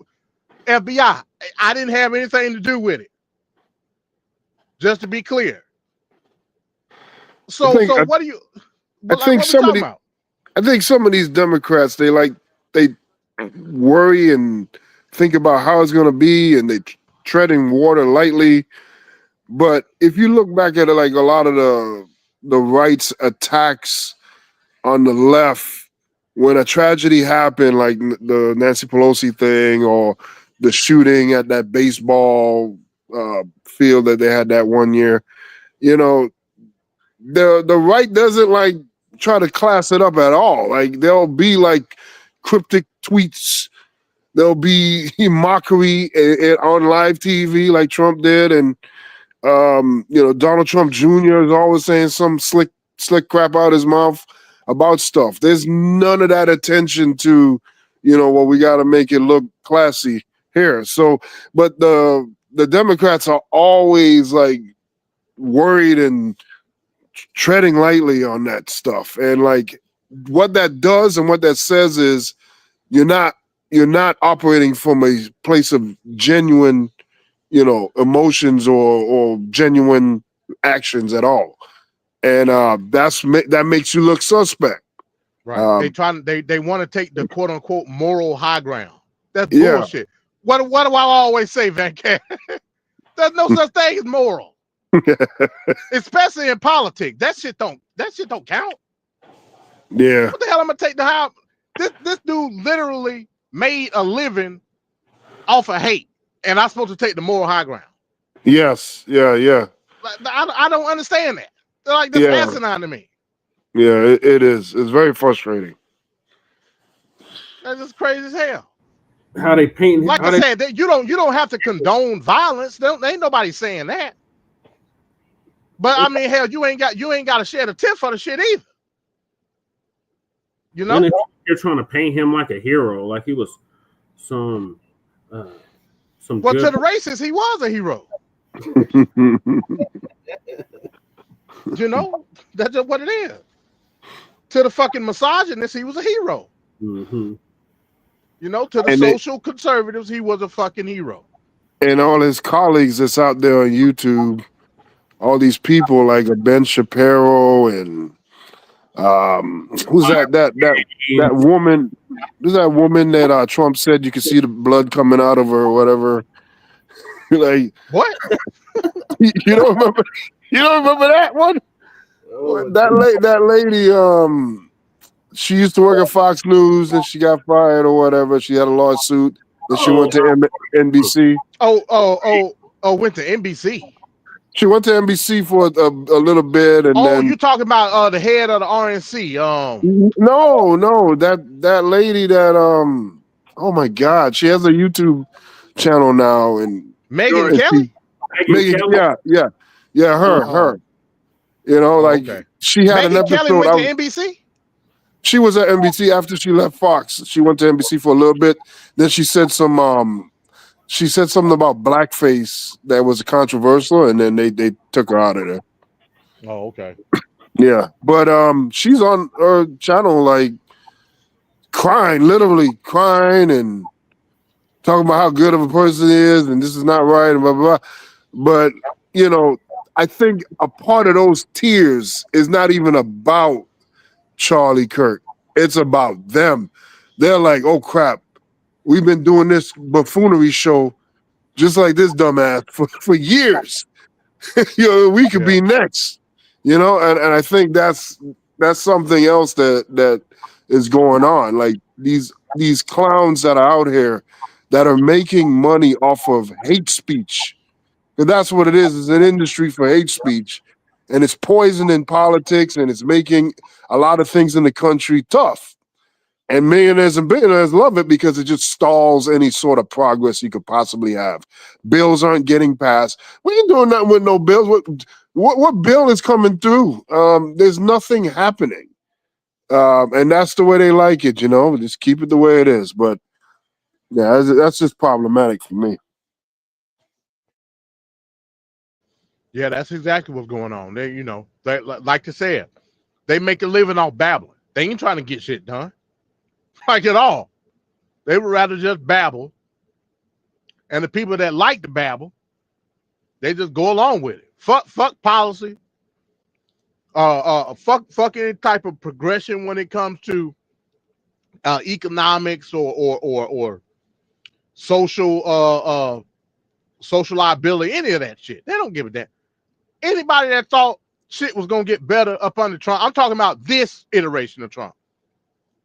FBI. I didn't have anything to do with it. Just to be clear. So what do you? What we talking about? I think some of these Democrats they worry and think about how it's going to be, and they treading water lightly. But if you look back at it, like a lot of the right's attacks on the left, when a tragedy happened, like the Nancy Pelosi thing or the shooting at that baseball field that they had that one year, you know, the right doesn't like try to class it up at all. Like there'll be like cryptic tweets, there'll be mockery on live TV like Trump did, and Donald Trump Jr. is always saying some slick crap out his mouth about stuff. There's none of that attention to, well, we got to make it look classy here. So, but the Democrats are always like worried and treading lightly on that stuff. And like what that does and what that says is you're not operating from a place of genuine, emotions or genuine actions at all. And that makes you look suspect. Right. They want to take the quote unquote moral high ground. That's bullshit. What do I always say, Van Cat? There's no such thing as moral. Especially in politics. That shit don't count. Yeah. What the hell I'm gonna take the high? This dude literally made a living off of hate, and I'm supposed to take the moral high ground. Yes. Yeah. I don't understand that. They're like, this is asinine to me. Yeah, it is. It's very frustrating. That's just crazy as hell. How they paint? Like I said, you don't have to condone violence. Ain't nobody saying that. But I mean, hell, you ain't got to shed a tear for the shit either. You know, and they're trying to paint him like a hero, like he was some. Well, to the racists, he was a hero. That's just what it is. To the fucking misogynists, he was a hero. Mm-hmm. To the social conservatives, he was a fucking hero. And all his colleagues that's out there on YouTube, all these people like Ben Shapiro and who's that woman? Who's that woman that Trump said you could see the blood coming out of her or whatever? Like what? You don't remember? You don't remember that one? That lady, she used to work at Fox News and she got fired or whatever. She had a lawsuit and she went to NBC. Went to NBC. She went to NBC for a little bit, and then you talking about the head of the RNC? No, that lady that oh my God, she has a YouTube channel now, and Megan Kelly. Her. Okay. She had Megan an episode. Kelly went to NBC. She was at NBC after she left Fox. She went to NBC for a little bit. Then she said something about blackface that was controversial, and then they took her out of there. Oh, okay. Yeah, but she's on her channel like literally crying and talking about how good of a person he is, and this is not right, and blah blah blah. But I think a part of those tears is not even about Charlie Kirk. It's about them. They're like, oh crap, we've been doing this buffoonery show just like this dumbass for years. We could be next. And I think that's something else that is going on. Like these clowns that are out here that are making money off of hate speech. And that's what it is. It's an industry for hate speech. And it's poisoning politics, and it's making a lot of things in the country tough. And millionaires and billionaires love it because it just stalls any sort of progress you could possibly have. Bills aren't getting passed. We ain't doing nothing with no bills. What bill is coming through? There's nothing happening. And that's the way they like it, Just keep it the way it is. But yeah, that's just problematic for me. Yeah, that's exactly what's going on. They, like I said, they make a living off babbling. They ain't trying to get shit done, like at all. They would rather just babble. And the people that like to babble, they just go along with it. Fuck policy. Fuck any type of progression when it comes to economics or social social liability, any of that shit. They don't give a damn. Anybody that thought shit was gonna get better up under Trump, I'm talking about this iteration of Trump.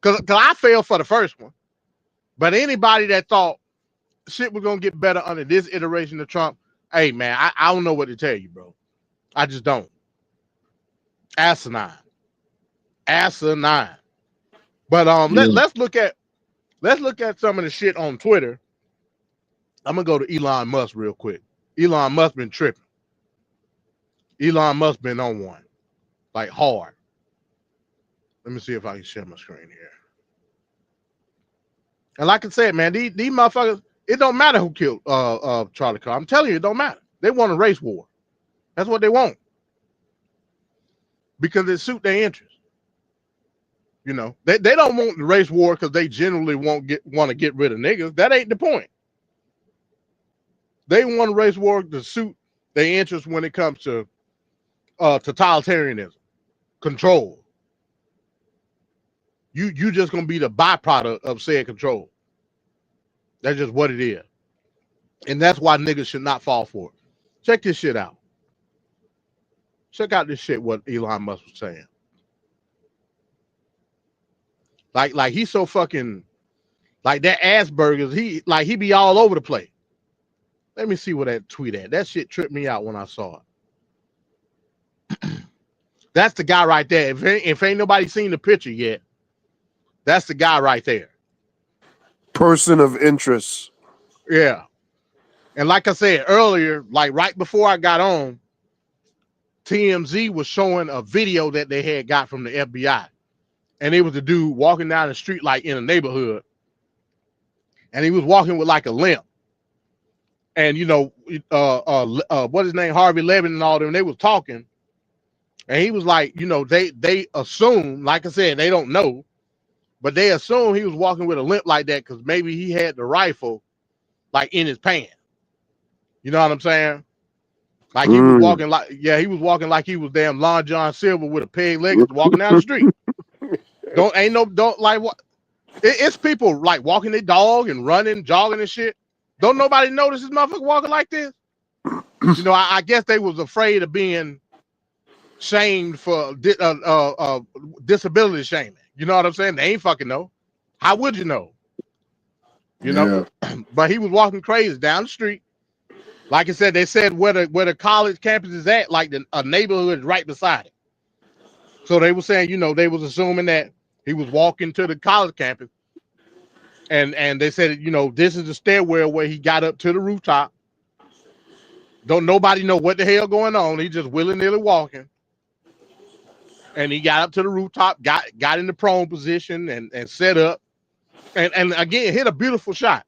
Cause I failed for the first one. But anybody that thought shit was gonna get better under this iteration of Trump, hey man, I don't know what to tell you, bro. I just don't. Asinine. But let's look at some of the shit on Twitter. I'm gonna go to Elon Musk real quick. Elon Musk been tripping. Elon Musk been on one, like hard. Let me see if I can share my screen here. And like I said, man, these motherfuckers, it don't matter who killed Charlie Kirk. I'm telling you, it don't matter. They want a race war. That's what they want. Because it suit their interest. You know, they don't want the race war because they generally want to get rid of niggas. That ain't the point. They want a race war to suit their interest when it comes to totalitarianism, control. You just gonna be the byproduct of said control. That's just what it is. And that's why niggas should not fall for it. Check this shit out. Check out this shit what Elon Musk was saying. Like he's so fucking like that Asperger's, he be all over the place. Let me see what that tweet at. That shit tripped me out when I saw it. That's the guy right there. If ain't nobody seen the picture yet, that's the guy right there. Person of interest. Yeah. And like I said earlier, like right before I got on, TMZ was showing a video that they had got from the FBI. And it was a dude walking down the street like in a neighborhood. And he was walking with like a limp. And you know, what his name, Harvey Levin and all them, they was talking. And he was like, you know, they assume, like I said, they don't know, but they assume he was walking with a limp like that because maybe he had the rifle like in his pants. You know what I'm saying? Like he was walking like, yeah, he was walking like he was damn Lon John Silver with a peg leg walking down the street. Don't like what? It's people like walking their dog and running, jogging and shit. Don't nobody notice this motherfucker walking like this? You know, I guess they was afraid of being shamed for disability shaming. You know what I'm saying? They ain't fucking know. How would you know? You know? But he was walking crazy down the street. Like I said, they said where the college campus is at, like a neighborhood is right beside it. So they were saying, you know, they was assuming that he was walking to the college campus. And they said, you know, this is the stairwell where he got up to the rooftop. Don't nobody know what the hell going on. He just willy-nilly walking. And he got up to the rooftop, got in the prone position and set up. And again, hit a beautiful shot.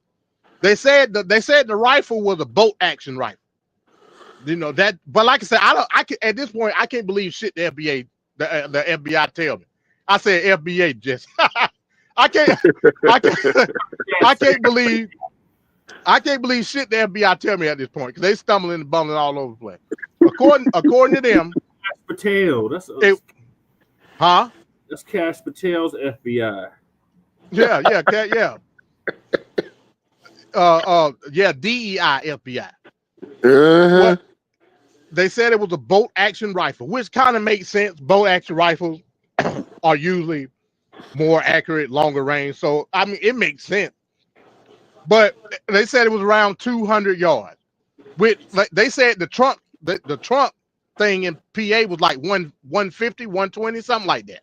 They said the rifle was a bolt action rifle. You know that, but like I said, at this point I can't believe shit the FBI tell me. I said FBA just I can't believe shit the FBI tell me at this point because they stumbling and bumbling all over the place. According to them, Patel. That's Cash Patel's FBI. Yeah. DEI FBI. Well, they said it was a bolt action rifle, which kind of makes sense. Bolt action rifles are usually more accurate, longer range. So I mean, it makes sense. But they said it was around 200 yards. Which they said the Trump thing in PA was like 150, 120, something like that.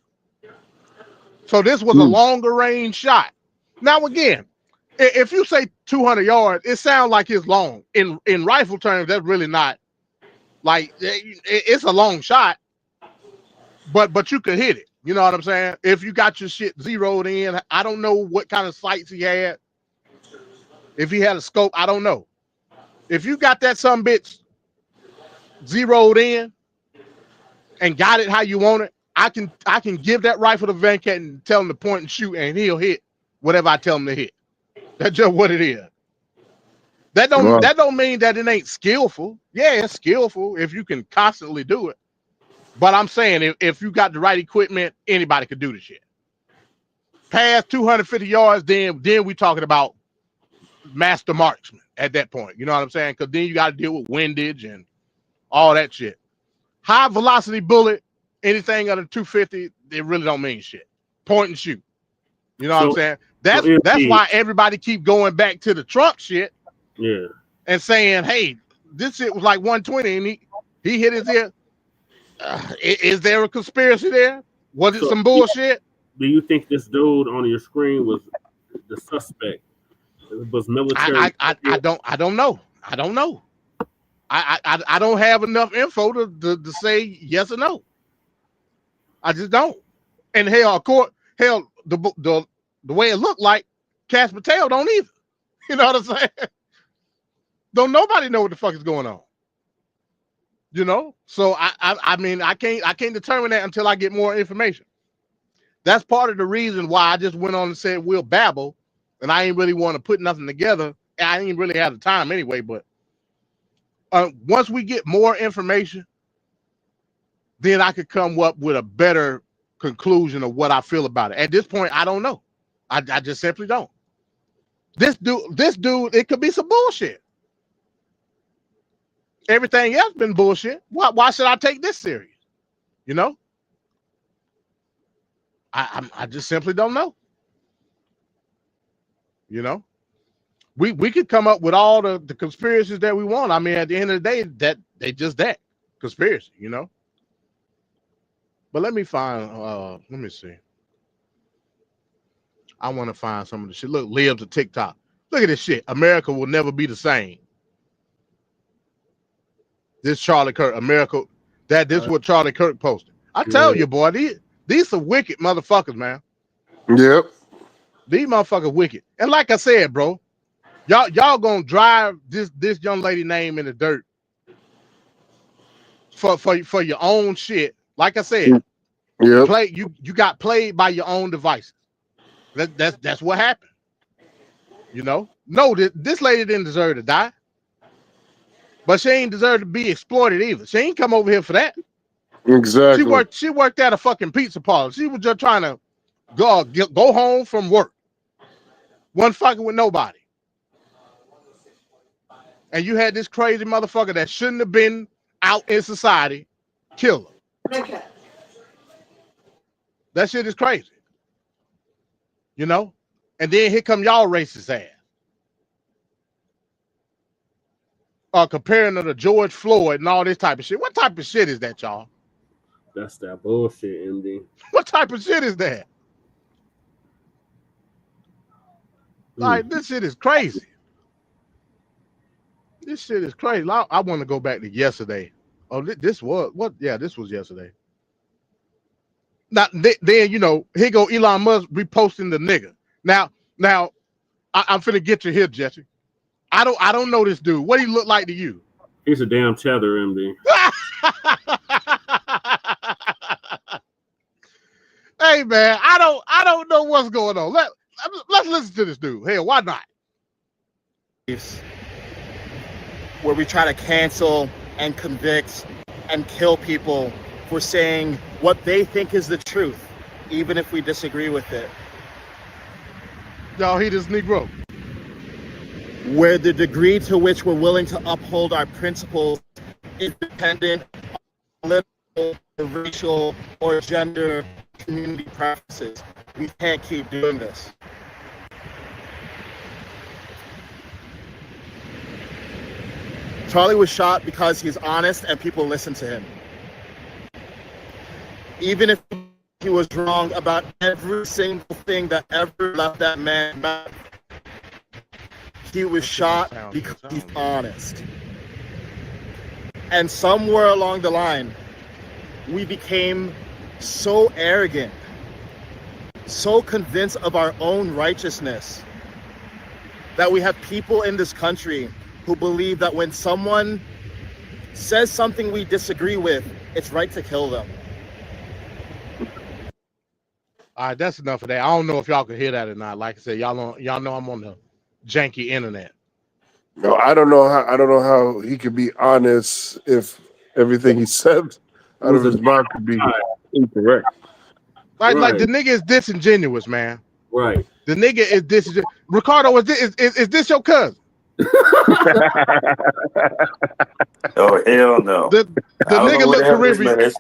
So this was a longer range shot. Now again, if you say 200 yards, it sounds like it's long. In rifle terms, that's really not. Like it's a long shot, but you could hit it. You know what I'm saying? If you got your shit zeroed in, I don't know what kind of sights he had. If he had a scope, I don't know. If you got that some bitch zeroed in and got it how you want it, I can give that rifle to Van Cat and tell him to point and shoot, and he'll hit whatever I tell him to hit. That's just what it is. That don't mean that it ain't skillful. Yeah, it's skillful if you can constantly do it. But I'm saying if you got the right equipment, anybody could do the shit. Past 250 yards, then we talking about master marksman at that point. You know what I'm saying? Because then you got to deal with windage and all that shit. High velocity bullet, anything under 250, it really don't mean shit. Point and shoot. You know what I'm saying? That's why everybody keep going back to the Trump shit. Yeah. And saying, hey, this shit was like 120 and he hit his ear. Is there a conspiracy there? Was it some bullshit? Do you think this dude on your screen was the suspect? It was military. I don't know. I don't know. I don't have enough info to say yes or no. I just don't. And hell, the way it looked like, Cash Patel don't either. You know what I'm saying? Don't nobody know what the fuck is going on. You know? So I mean I can't determine that until I get more information. That's part of the reason why I just went on and said we'll babble, and I ain't really want to put nothing together. I ain't really have the time anyway, but once we get more information, then I could come up with a better conclusion of what I feel about it. At this point, I don't know. I just simply don't. This dude, it could be some bullshit. Everything else been bullshit. Why should I take this serious? You know? I just simply don't know. You know? We could come up with all the conspiracies that we want. I mean, at the end of the day, that they just that conspiracy, you know. But let me find. Let me see. I want to find some of the shit. Look, Libs of TikTok. Look at this shit. America will never be the same. This Charlie Kirk. America. This is what Charlie Kirk posted. I tell you, boy, these are wicked motherfuckers, man. Yep. These motherfuckers wicked. And like I said, bro. Y'all gonna drive this young lady name in the dirt for your own shit. Like I said, you got played by your own devices. That's what happened. You know? No, this lady didn't deserve to die. But she ain't deserve to be exploited either. She ain't come over here for that. Exactly. She worked at a fucking pizza parlor. She was just trying to go home from work. Wasn't fucking with nobody. And you had this crazy motherfucker that shouldn't have been out in society kill her. Okay. That shit is crazy. You know? And then here come y'all racist ass. Comparing her to George Floyd and all this type of shit. What type of shit is that, y'all? That's that bullshit, MD. What type of shit is that? Like, this shit is crazy. This shit is crazy. I want to go back to yesterday. Oh, this was what? Yeah, this was yesterday. Now, then you know, here go Elon Musk reposting the nigga. Now, I'm finna get you here, Jesse. I don't know this dude. What he look like to you? He's a damn tether, MD. Hey man, I don't know what's going on. Let's listen to this dude. Hey, why not? Where we try to cancel and convict and kill people for saying what they think is the truth, even if we disagree with it. Y'all, he this Negro. Where the degree to which we're willing to uphold our principles is dependent on political, racial, or gender community preferences. We can't keep doing this. Charlie was shot because he's honest and people listen to him. Even if he was wrong about every single thing that ever left that man's mouth, he was shot because he's honest. And somewhere along the line, we became so arrogant, so convinced of our own righteousness, that we have people in this country who believe that when someone says something we disagree with, it's right to kill them. All right, that's enough of that. I don't know if y'all can hear that or not. Like I said, y'all know I'm on the janky internet. No, I don't know how he could be honest if everything he said out of his mouth could be incorrect. Like the nigga is disingenuous, man. Right. The nigga is disingenuous. Ricardo, is this your cousin? Oh hell no! The I don't know nigga what look the hell this man Caribbean. is.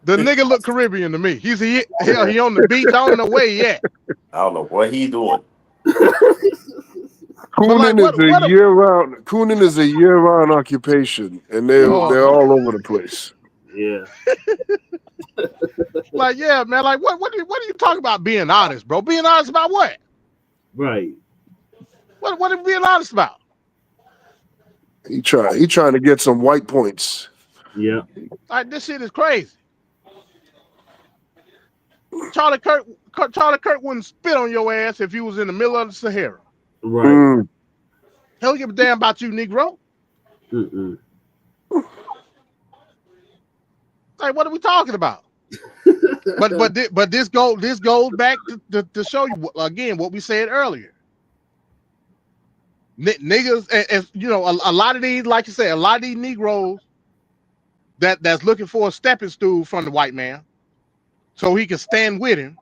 The nigga look Caribbean to me. He on the beach. I don't know where he at. I don't know what he doing. Cooning is a year-round occupation, and they're all over the place. Yeah. Like, yeah, man. Like, what are you talking about being honest, bro? Being honest about what? Right. What are you being honest about? He trying to get some white points. Yeah. Like, this shit is crazy. Charlie Kirk wouldn't spit on your ass if you was in the middle of the Sahara. Right. He don't give a damn about you, Negro. Mm-mm. Like, what are we talking about? but this goes back to show you again what we said earlier. Niggas, and you know, a lot of these, like you said, a lot of these Negroes that's looking for a stepping stool from the white man, so he can stand with him.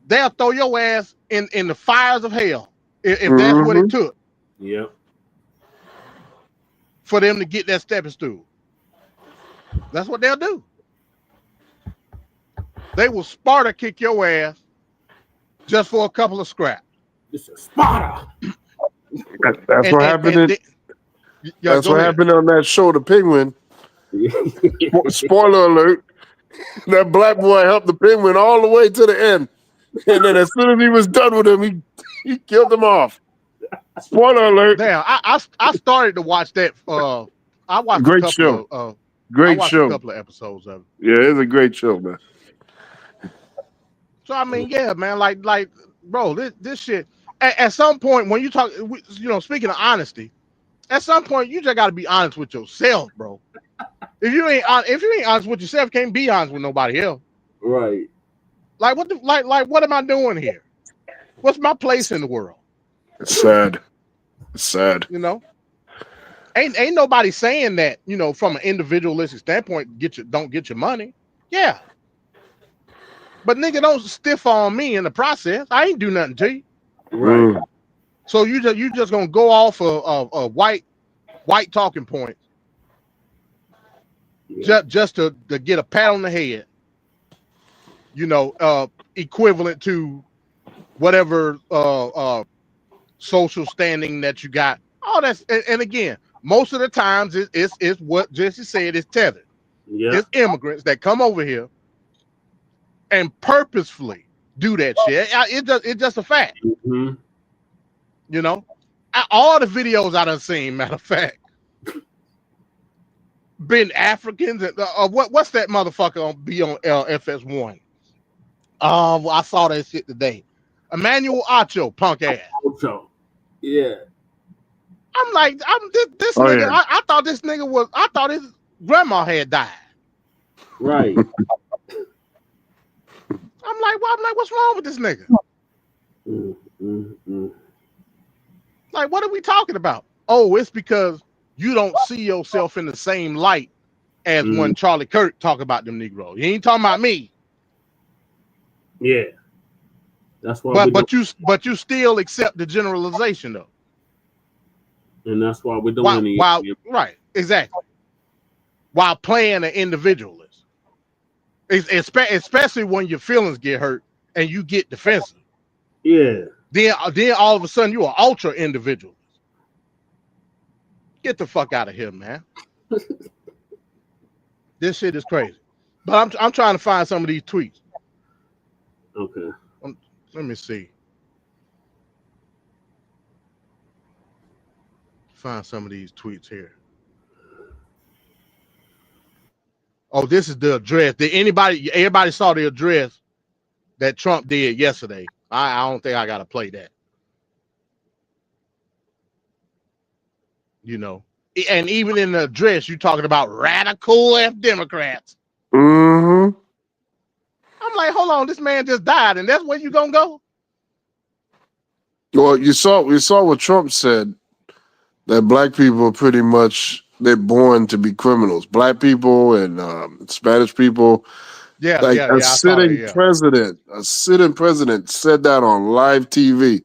They'll throw your ass in the fires of hell if that's what it took. Yep. For them to get that stepping stool. That's what they'll do. They will Sparta kick your ass just for a couple of scraps. It's a Sparta. That's what happened. That's what happened on that show, The Penguin. Spoiler alert: that black boy helped the penguin all the way to the end, and then as soon as he was done with him, he killed him off. Spoiler alert! Damn, I started to watch that. I watched Great a couple show. of Great I watched show. a couple of episodes of it. Yeah, it's a great show, man. So I mean, yeah, man, like, bro, this shit. At some point, when you talk, you know, speaking of honesty, at some point you just got to be honest with yourself, bro. If you ain't honest with yourself, you can't be honest with nobody else. Right. Like what am I doing here? What's my place in the world? It's sad. It's sad. You know, ain't nobody saying that, you know, from an individualistic standpoint, don't get your money. Yeah. But nigga, don't stiff on me in the process. I ain't do nothing to you. Right. So you just gonna go off of white talking points, just to get a pat on the head, you know, equivalent to whatever social standing that you got. Oh, that's and again, most of the times it's what Jesse said is tethered. Yeah. It's immigrants that come over here and purposefully do that shit. It's just a fact. Mm-hmm. You know, all the videos I done seen, matter of fact, been Africans. What's that motherfucker be on FS1? I saw that shit today. Emmanuel Acho, punk ass. Ocho. Yeah. I'm like, this Oh, nigga. yeah. I thought this nigga I thought his grandma had died. Right. I'm like, what's wrong with this nigga? Like, what are we talking about? Oh, it's because you don't see yourself in the same light as when Charlie Kirk talk about them Negroes. You ain't talking about me. Yeah. That's why. But you still accept the generalization though. And that's why we're doing right, exactly. While playing an individualist, especially when your feelings get hurt and you get defensive. Yeah. Then all of a sudden you are ultra individualist. Get the fuck out of here, man. This shit is crazy. But I'm trying to find some of these tweets. Okay. Let me see. Find some of these tweets here. Oh, this is the address. Everybody saw the address that Trump did yesterday? I don't think I gotta play that. You know, and even in the address, you talking about radical Democrats. Mm-hmm. I'm like, hold on, this man just died, and that's where you gonna go? Well, you saw what Trump said, that black people are pretty much, they're born to be criminals. Black people and Spanish people. Yeah, Like I saw that. Yeah, a sitting president said that on live TV,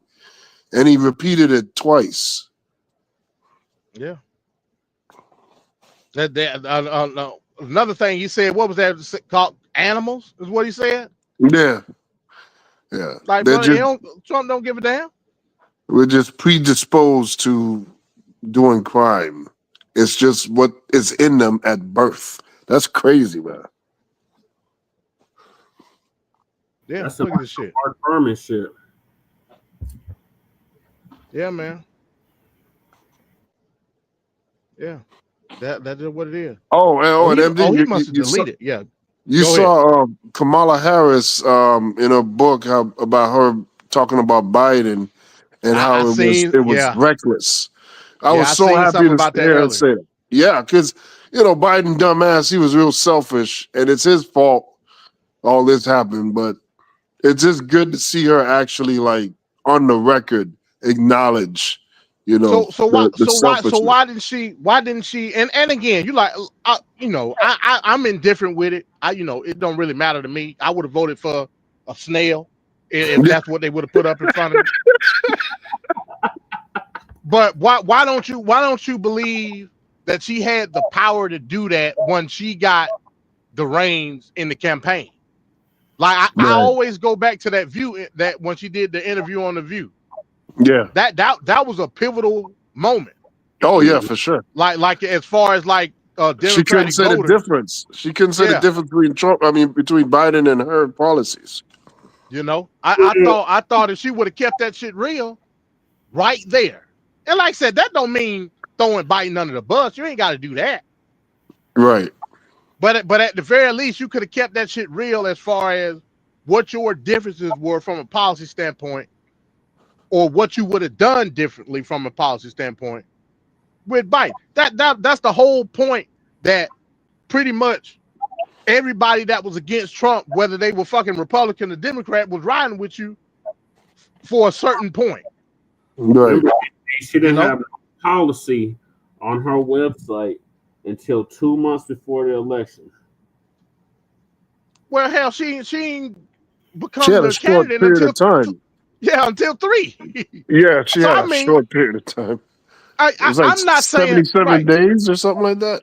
and he repeated it twice. yeah. Another thing he said, what was that called? Animals is what he said. Yeah, yeah. Like, They're bro, Trump don't give a damn. we're just predisposed to doing crime. It's just what is in them at birth. That's crazy, man. Yeah, That's look at this shit. Mark Furman shit. Yeah, man. Yeah, that is what it is. And MD, he must have deleted. Yeah, you saw Kamala Harris in a book about her talking about Biden and how it was reckless. I was so happy to hear her say that. Yeah, because Biden, dumbass, he was real selfish, and it's his fault all this happened. But it's just good to see her actually, like, on the record, acknowledge, So why didn't she? And again, I'm indifferent with it. It don't really matter to me. I would have voted for a snail if that's what they would have put up in front of me. But why don't you believe that she had the power to do that when she got the reins in the campaign? Like I always go back to that view, that when she did the interview on The View. Yeah, that was a pivotal moment. Oh yeah, for sure. Like as far as like Democratic she couldn't say voters. the difference. She couldn't say the difference between between Biden and her policies. I thought if she would have kept that shit real, right there. And like I said, that don't mean throwing Biden under the bus. You ain't got to do that. Right. But at the very least, you could have kept that shit real as far as what your differences were from a policy standpoint, or what you would have done differently from a policy standpoint with Biden. That's the whole point, that pretty much everybody that was against Trump, whether they were fucking Republican or Democrat, was riding with you for a certain point. Right. She didn't have a policy on her website until 2 months before the election. Well, hell, she ain't become the candidate until time. Until 3. Yeah, she had a short period of time. I'm not saying 77 days or something like that.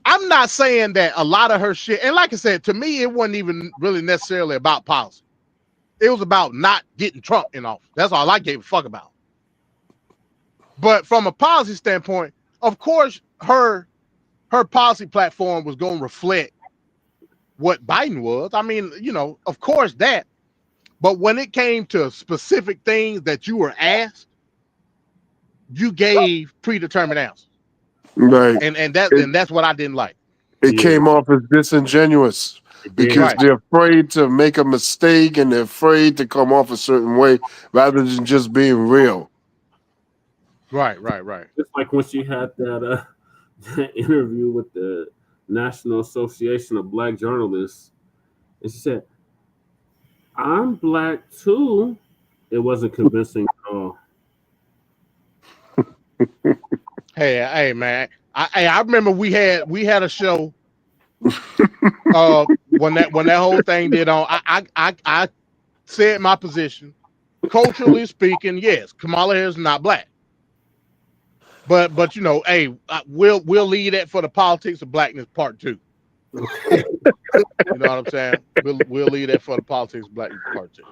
I'm not saying that a lot of her shit, and like I said, to me, it wasn't even really necessarily about policy. It was about not getting Trump in office. That's all I gave a fuck about. But from a policy standpoint, of course, her policy platform was going to reflect what Biden was. I mean, of course that. But when it came to specific things that you were asked, you gave predetermined answers. Right. And that's what I didn't like. It came off as disingenuous because they're afraid to make a mistake and they're afraid to come off a certain way rather than just being real. Right. It's like when she had that interview with the National Association of Black Journalists, and she said, "I'm black too." It wasn't convincing at all. Hey, man. I remember we had a show when that whole thing did on. I said my position. Culturally speaking, yes, Kamala Harris is not black. But hey, we'll leave that for the politics of blackness part 2. You know what I'm saying? We'll leave that for the politics of blackness part 2.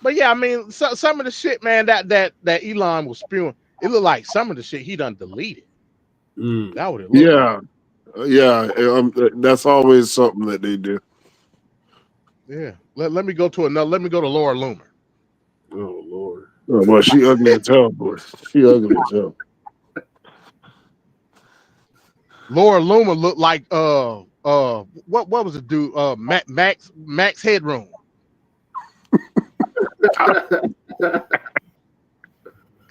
But yeah, I mean, some of the shit, man, that Elon was spewing, it looked like some of the shit he done deleted. That would it look like. Yeah. That's always something that they do. Yeah. Let me go to Laura Loomer. Oh Lord. Oh, well, she ugly as hell, boy. She ugly as hell. Laura Loomer looked like what was the dude? Max Headroom.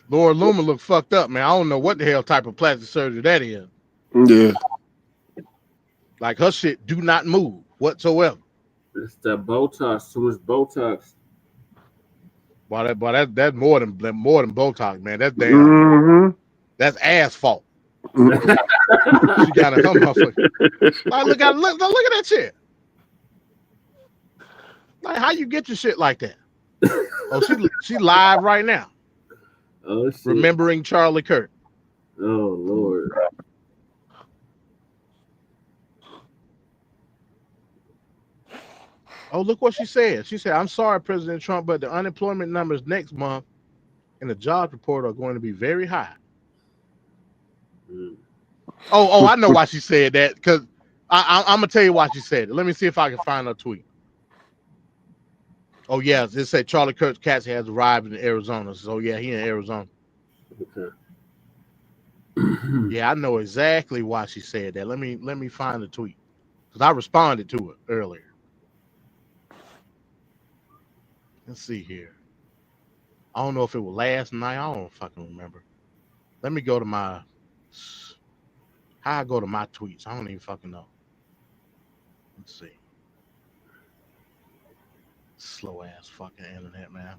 Laura Loomer looked fucked up, man. I don't know what the hell type of plastic surgery that is. Yeah. Like her shit do not move whatsoever. It's that Botox. Too much Botox. That's more than Botox, man. That's Mm-hmm. that's asphalt. She got a motherfucker. Like, look at that shit. Like, how you get your shit like that? Oh, she live right now. Oh shit. Remembering Charlie Kirk. Oh Lord. Oh, look what she said. She said, "I'm sorry, President Trump, but the unemployment numbers next month and the jobs report are going to be very high." Mm. Oh, I know why she said that, because I'm gonna tell you why she said it. Let me see if I can find her tweet. Oh yeah, it said Charlie Kirk's cat has arrived in Arizona. So yeah, he in Arizona. Okay. Yeah, I know exactly why she said that. Let me find the tweet, because I responded to it earlier. Let's see here. I don't know if it was last night. I don't fucking remember. Let me go to my how I go to my tweets. I don't even fucking know. Let's see. Slow ass fucking internet, man.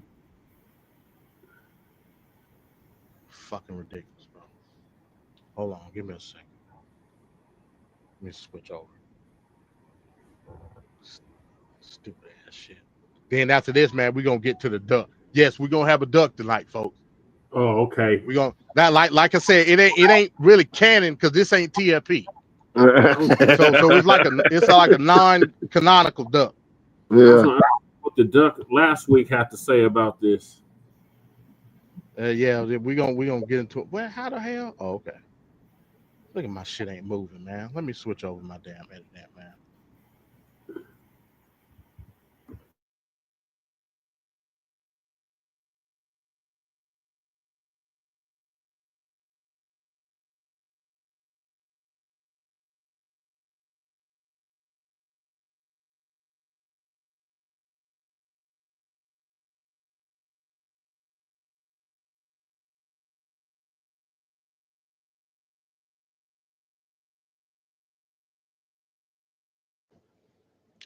Fucking ridiculous, bro. Hold on, give me a second. Let me switch over. Stupid ass shit. Then after this, man, we're gonna get to the duck. Yes, we're gonna have a duck tonight, folks. Oh, okay. We're gonna that like I said, it ain't really canon because this ain't TFP. So it's like a non-canonical duck. Yeah. What the duck last week had to say about this? Yeah, we're gonna get into it. Well, how the hell? Oh, okay. Look at my shit ain't moving, man. Let me switch over my damn internet, man.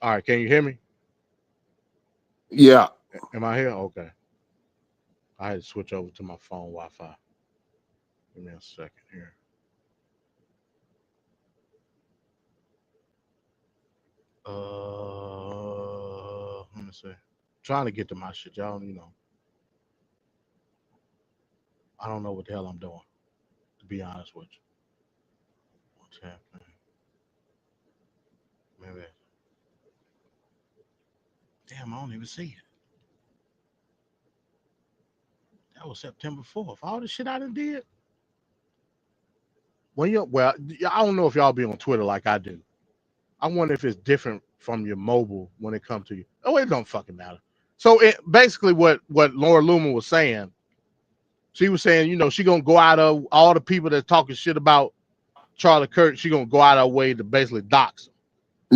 All right, can you hear me? Yeah. Am I here? Okay. I had to switch over to my phone Wi-Fi. Give me a second here. Let me see. Trying to get to my shit, y'all. I don't know what the hell I'm doing, to be honest with you. What's happening? Maybe. Damn, I don't even see it. That was September 4th. All the shit I done did. I don't know if y'all be on Twitter like I do. I wonder if it's different from your mobile when it comes to you. Oh, it don't fucking matter. So basically what Laura Loomer was saying, she was saying, she gonna go out of all the people that's talking shit about Charlie Kirk, she gonna go out of her way to basically dox him.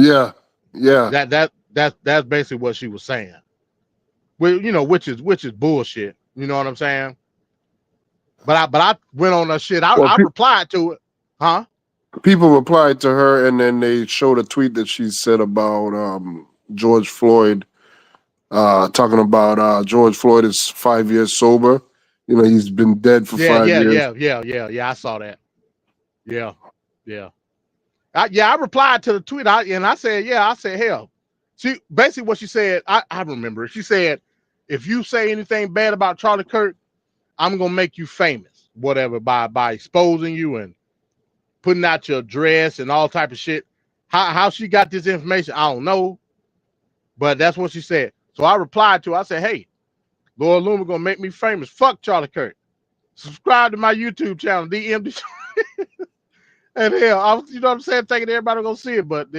Yeah. Yeah. That's basically what she was saying. Well, which is bullshit. You know what I'm saying? But I went on her shit. I replied to it. Huh? People replied to her, and then they showed a tweet that she said about George Floyd, talking about George Floyd is 5 years sober. He's been dead for 5 years. Yeah. I saw that. Yeah. I replied to the tweet, and I said, hell. She basically what she said. I remember it. She said, if you say anything bad about Charlie Kirk, I'm gonna make you famous, whatever, by exposing you and putting out your address and all type of shit. How she got this information, I don't know, but that's what she said. So I replied to her. I said, hey, Laura Loomer gonna make me famous. Fuck Charlie Kirk. Subscribe to my YouTube channel, DMD. And hell, you know what I'm saying, taking everybody to go see it, but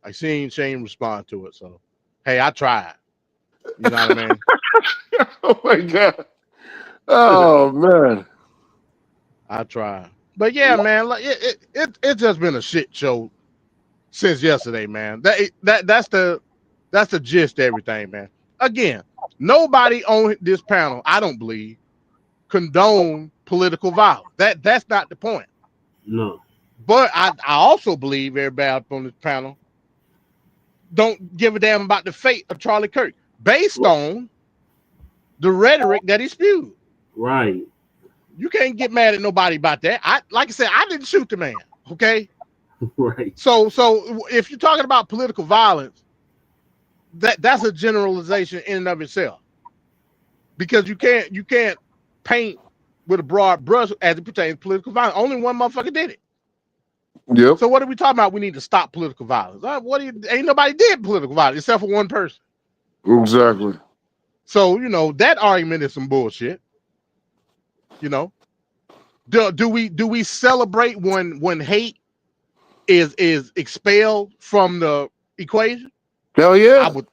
like she ain't respond to it. So hey, I tried. You know what I mean? Oh my god. Oh man. I tried. But yeah, man, like it's just been a shit show since yesterday, man. That's the gist of everything, man. Again, nobody on this panel, I don't believe, condone political violence. That's not the point. No. But I also believe everybody up on this panel don't give a damn about the fate of Charlie Kirk based on the rhetoric that he spewed. Right. You can't get mad at nobody about that. Like I said, I didn't shoot the man. Okay. Right. So if you're talking about political violence, that's a generalization in and of itself, because you can't paint with a broad brush as it pertains to political violence. Only one motherfucker did it. Yep. So what are we talking about? We need to stop political violence. Ain't nobody did political violence except for one person. Exactly. So that argument is some bullshit. Do we celebrate when hate is expelled from the equation? Hell yeah. I would.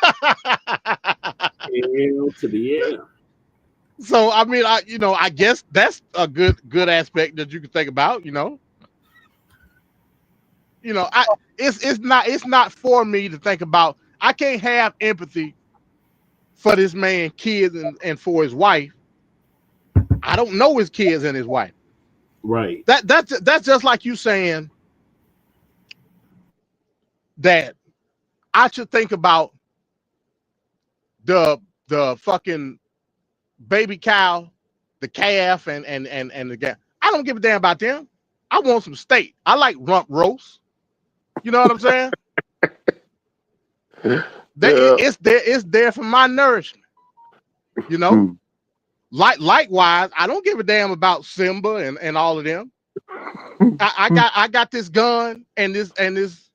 Hell to the yeah. So I mean, I guess that's a good aspect that you can think about. It's not for me to think about. I can't have empathy for this man, kids, and for his wife. I don't know his kids and his wife. Right. That's just like you saying that I should think about the fucking baby cow, the calf, and the guy. I don't give a damn about them. I want some steak. I like rump roast. You know what I'm saying? It's there for my nourishment. Likewise, I don't give a damn about Simba and all of them. I got this gun, and this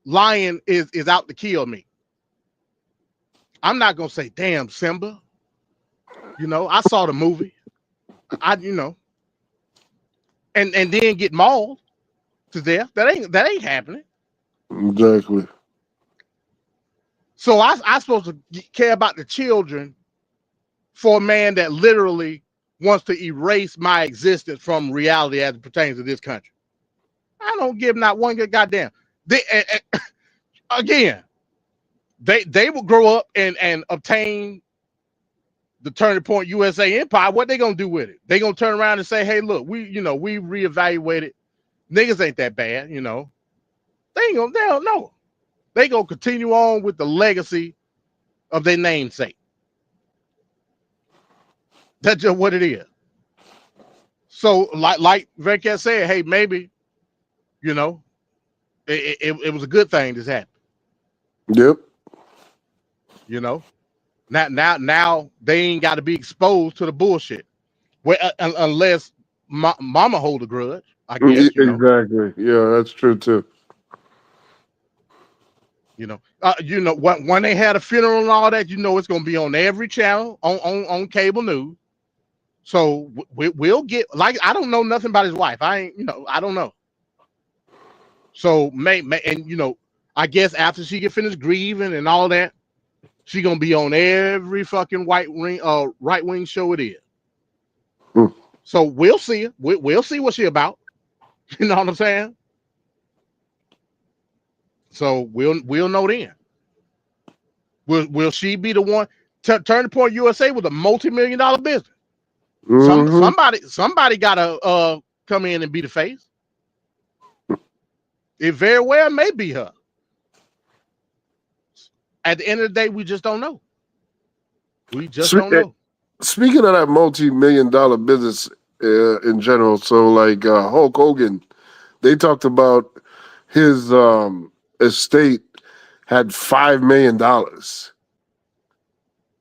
lion is out to kill me. I'm not gonna say, damn, Simba. I saw the movie. And then get mauled to death. That ain't happening. Exactly. So I supposed to care about the children for a man that literally wants to erase my existence from reality as it pertains to this country. I don't give not one good goddamn. Again, they will grow up and obtain the Turning Point USA empire. What they gonna do with it? They gonna turn around and say, "Hey, look, we reevaluated. Niggas ain't that bad, They don't know. They gonna continue on with the legacy of their namesake. That's just what it is. So, like Venkat said, hey, maybe, it was a good thing this happened. Yep. Now they ain't got to be exposed to the bullshit. Well, unless mama hold a grudge, I guess. Exactly. Yeah, that's true too. When they had a funeral and all that, it's gonna be on every channel on cable news. So we'll get, like, I don't know nothing about his wife. I don't know. So and I guess after she get finished grieving and all that, she gonna be on every fucking right wing show it is. So we'll see her. We'll see what she about. You know what I'm saying? So we'll know then. Will she be the one? Turning Point USA was a multi-million-dollar business. Somebody gotta come in and be the face. It very well may be her. At the end of the day, we just don't know. We just don't know. Speaking of that multi-million-dollar business in general, so like Hulk Hogan, they talked about his estate had $5 million.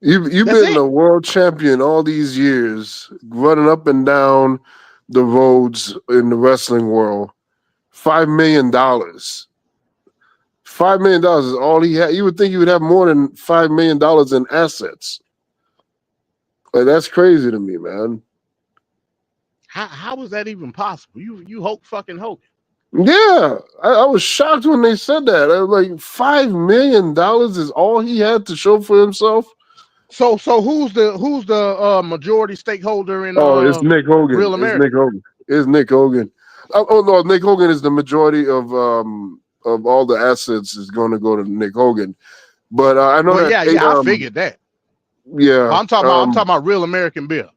You've been a world champion all these years, running up and down the roads in the wrestling world. $5 million. $5 million is all he had. You would think he would have more than $5 million in assets. Like, that's crazy to me, man. How was that even possible? You Hulk fucking Hogan. Yeah, I was shocked when they said that. I was like, $5 million is all he had to show for himself. So who's the majority stakeholder in? It's Nick Hogan. Real America. It's Nick Hogan. Oh no, Nick Hogan is the majority of all the assets is going to go to Nick Hogan. But I know that. Yeah, I figured that. Yeah, I'm talking about Real American Beer.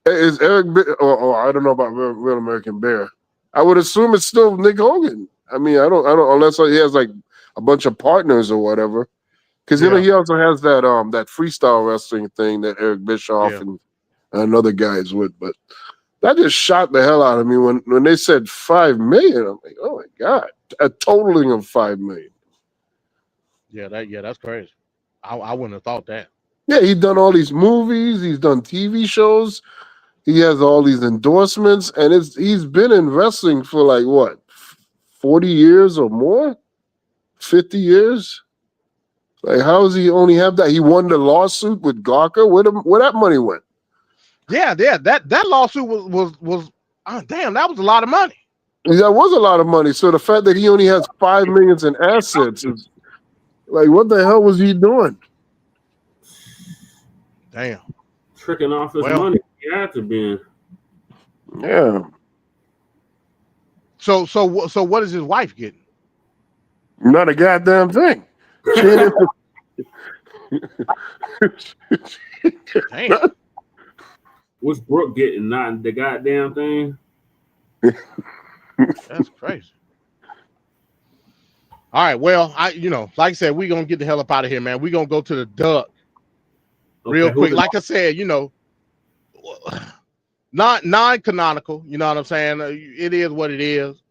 Is Eric? I don't know about Real American Beer. I would assume it's still Nick Hogan. I mean, I don't unless he has like a bunch of partners or whatever. Because you know he also has that that freestyle wrestling thing that Eric Bischoff and another guy is with. But that just shocked the hell out of me when they said $5 million. I'm like, oh my God, a totaling of $5 million. Yeah, that's crazy. I wouldn't have thought that. Yeah, he's done all these movies. He's done TV shows. He has all these endorsements, and he's been in wrestling for like what, 40 years or more, 50 years. Like, how does he only have that? He won the lawsuit with Gawker. Where that money went? Yeah, that lawsuit was damn, that was a lot of money. That was a lot of money. So the fact that he only has $5 million in assets is like, what the hell was he doing? Damn, tricking off his money. He had to be. Yeah. So what is his wife getting? Not a goddamn thing. She ain't Damn. What's Brooke getting? Not the goddamn thing. That's crazy. All right, well, like I said, we're gonna get the hell up out of here, man. We're gonna go to the duck real quick. Like I said, non-canonical, you know what I'm saying? It is what it is.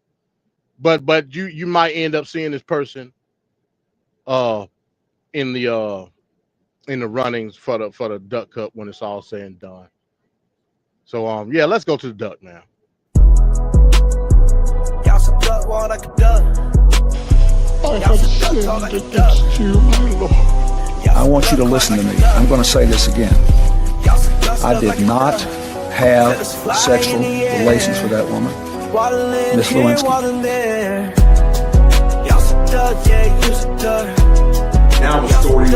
But you might end up seeing this person in the runnings for the Duck Cup when it's all said and done. So yeah, let's go to the duck now. Y'all some duck, walk like a duck. Y'all some duck, talk like a duck. I want you to listen to me. I'm going to say this again. I did not have sexual relations with that woman, Miss Lewinsky. Y'all some duck, yeah, you some duck. Now a story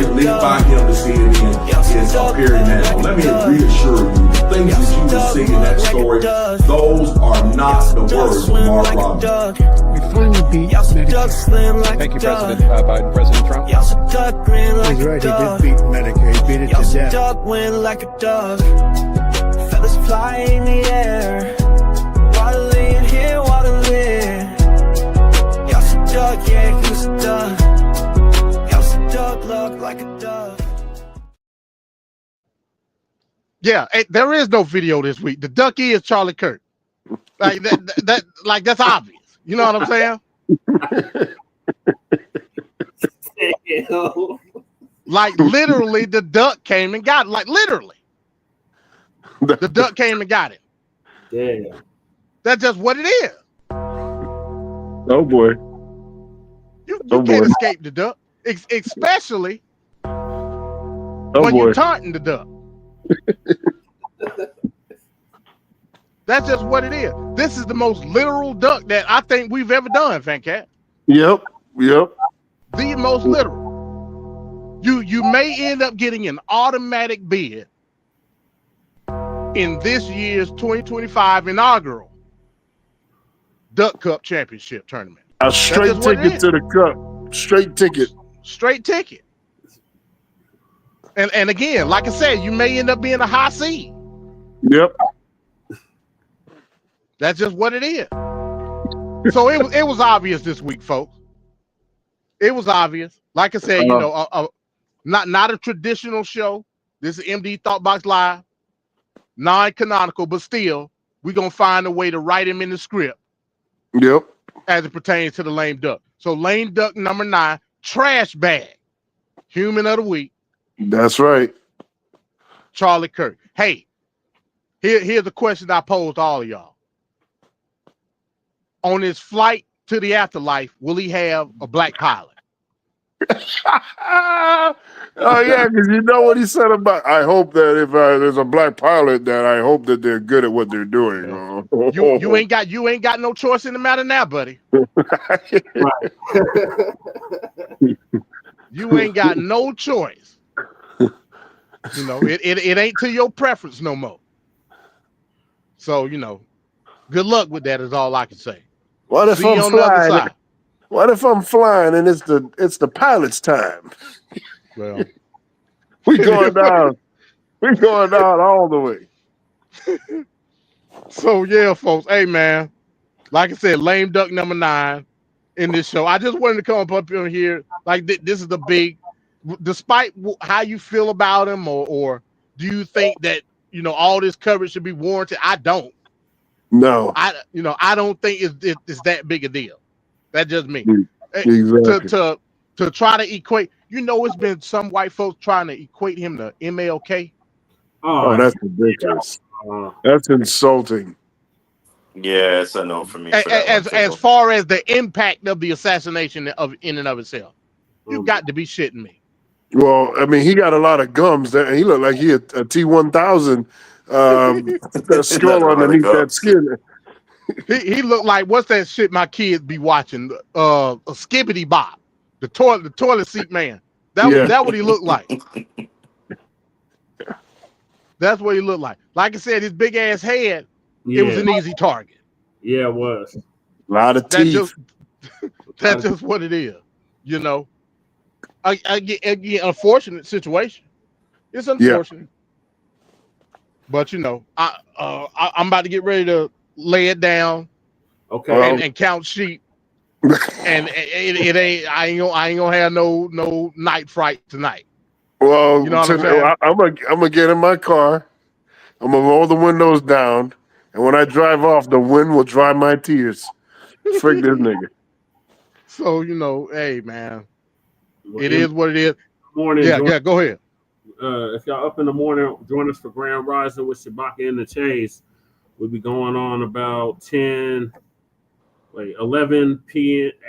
leaked by him to CNN is appearing now. Let me reassure you, the things that you will see in that story, those are not the words of Mark Robinson. We finally beat Medicaid. Thank you, President Biden. President Trump. He's right, he did beat Medicaid. He beat it to death. Duck went like a dog. Feathers fly in the air. Waddle in here, waddle in. Y'all some duck, yeah, you some duck. Duck look like a duck. Yeah, there is no video this week. The duck is Charlie Kirk. Like that like that's obvious. You know what I'm saying? Like literally, the duck came and got it. Like literally, the duck came and got it. Yeah, that's just what it is. Oh boy, you can't escape the duck. Especially when you're taunting the duck. That's just what it is. This is the most literal duck that I think we've ever done, Fancat. Yep. The most literal. You may end up getting an automatic bid in this year's 2025 inaugural Duck Cup Championship tournament. A straight ticket to the cup. Straight ticket. And again, like I said, you may end up being a high seed. Yep. That's just what it is. So it was obvious this week, folks. It was obvious. Like I said, not a traditional show. This is MD Thoughtbox Live, non-canonical, but still, we're gonna find a way to write him in the script. Yep. As it pertains to the lame duck. So lame duck number 9. Trash bag, human of the week. That's right. Charlie Kirk. Hey, here's a question I posed to all of y'all. On his flight to the afterlife, will he have a black pilot? Oh yeah, because you know what he said about. I hope that if there's a black pilot, that I hope that they're good at what they're doing. You ain't got no choice in the matter now, buddy. You ain't got no choice. You know, it ain't to your preference no more. So good luck with that is all I can say. What if I'm flying? What if I'm flying and it's the pilot's time? Well, we going down. We going down all the way. So yeah, folks. Hey man, like I said, lame duck number 9 in this show. I just wanted to come up here like this is the big. Despite how you feel about him, or do you think that all this coverage should be warranted? I don't. No. I don't think it's that big a deal. That's just me. Exactly. To try to equate, it's been some white folks trying to equate him to MLK. Oh, that's ridiculous. That's insulting. Yeah, it's a no for me. For As far as the impact of the assassination in and of itself, you got to be shitting me. Well, I mean, he got a lot of gums. That he looked like he had a T1000 skull underneath that skin. He looked like, what's that shit my kids be watching? A Skibbity Bop, the toilet seat man. That what he looked like. That's what he looked like. Like I said, his big ass head, it was an easy target. Yeah, it was. A lot of teeth. That's just what it is. Again, unfortunate situation. It's unfortunate. But I'm about to get ready to lay it down. Okay. And count sheep. And it ain't. I ain't gonna have no night fright tonight. Well, you know what I'm saying? I'm gonna get in my car. I'm gonna roll the windows down, and when I drive off, the wind will dry my tears. Frick this nigga. So hey man, it is what it is. Morning. Yeah. Go ahead. If y'all up in the morning, join us for Grand Rising with Shabaka and the Chase. We'll be going on about 11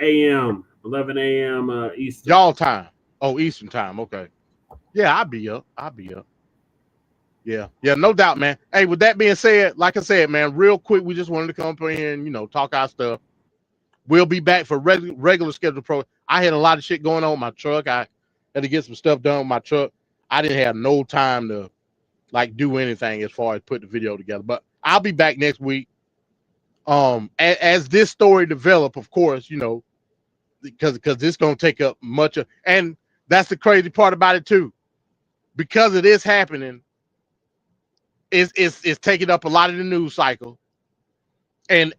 a.m. 11 a.m. Eastern. Y'all time. Oh, Eastern time. Okay. Yeah, I'll be up. Yeah, no doubt, man. Hey, with that being said, like I said, man, real quick, we just wanted to come up here and talk our stuff. We'll be back for regular scheduled pro. I had a lot of shit going on with my truck. I had to get some stuff done with my truck. I didn't have no time to do anything as far as put the video together. But I'll be back next week. As this story develop, of course, because this gonna take up much of, and that's the crazy part about it too. Because it is happening, it's taking up a lot of the news cycle, and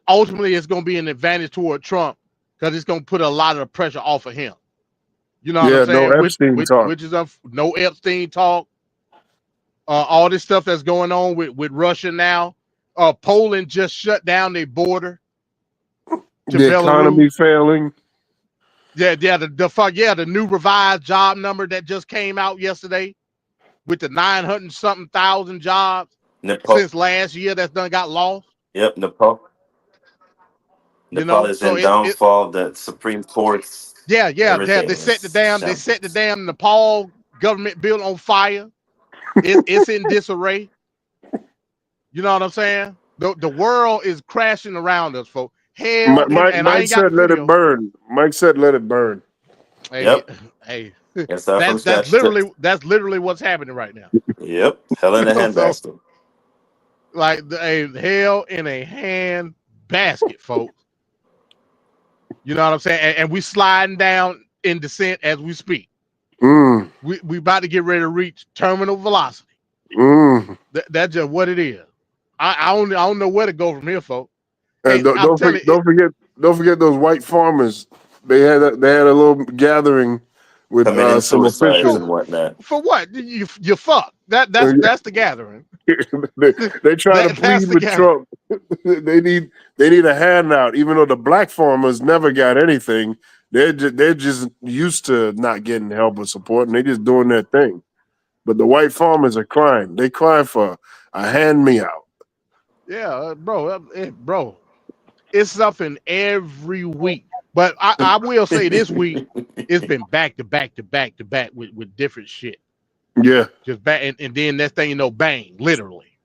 ultimately it's going to be an advantage toward Trump because it's going to put a lot of the pressure off of him. You know what I'm saying? No Epstein talk. Which is no Epstein talk. All this stuff that's going on with Russia now. Poland just shut down their border to the Belarus. Economy failing. The new revised job number that just came out yesterday with the 900-something thousand jobs since last year that's done got lost. Yep, Nepal is in downfall. The Supreme Court's They set the damn Nepal government building on fire. It's in disarray. You know what I'm saying? The world is crashing around us, folks. Hell, Mike said let it burn. Mike said let it burn. Hey, that's literally what's happening right now. Yep, hell in a handbasket. Hell in a hand basket, folks. You know what I'm saying? And we sliding down in descent as we speak. We about to get ready to reach terminal velocity. That's just what it is. I don't know where to go from here, folks. And don't forget those white farmers. They had a little gathering with some officials and whatnot. For what? You fuck. That's the gathering. they try to plead with Trump. they need a handout, even though the black farmers never got anything. They're just used to not getting help or support, and they just doing their thing. But the white farmers are crying. They cry for a hand me out. Yeah, bro. It's something every week. But I will say this week, it's been back to back with different shit. Yeah. Just back and then next thing you know, bang, literally.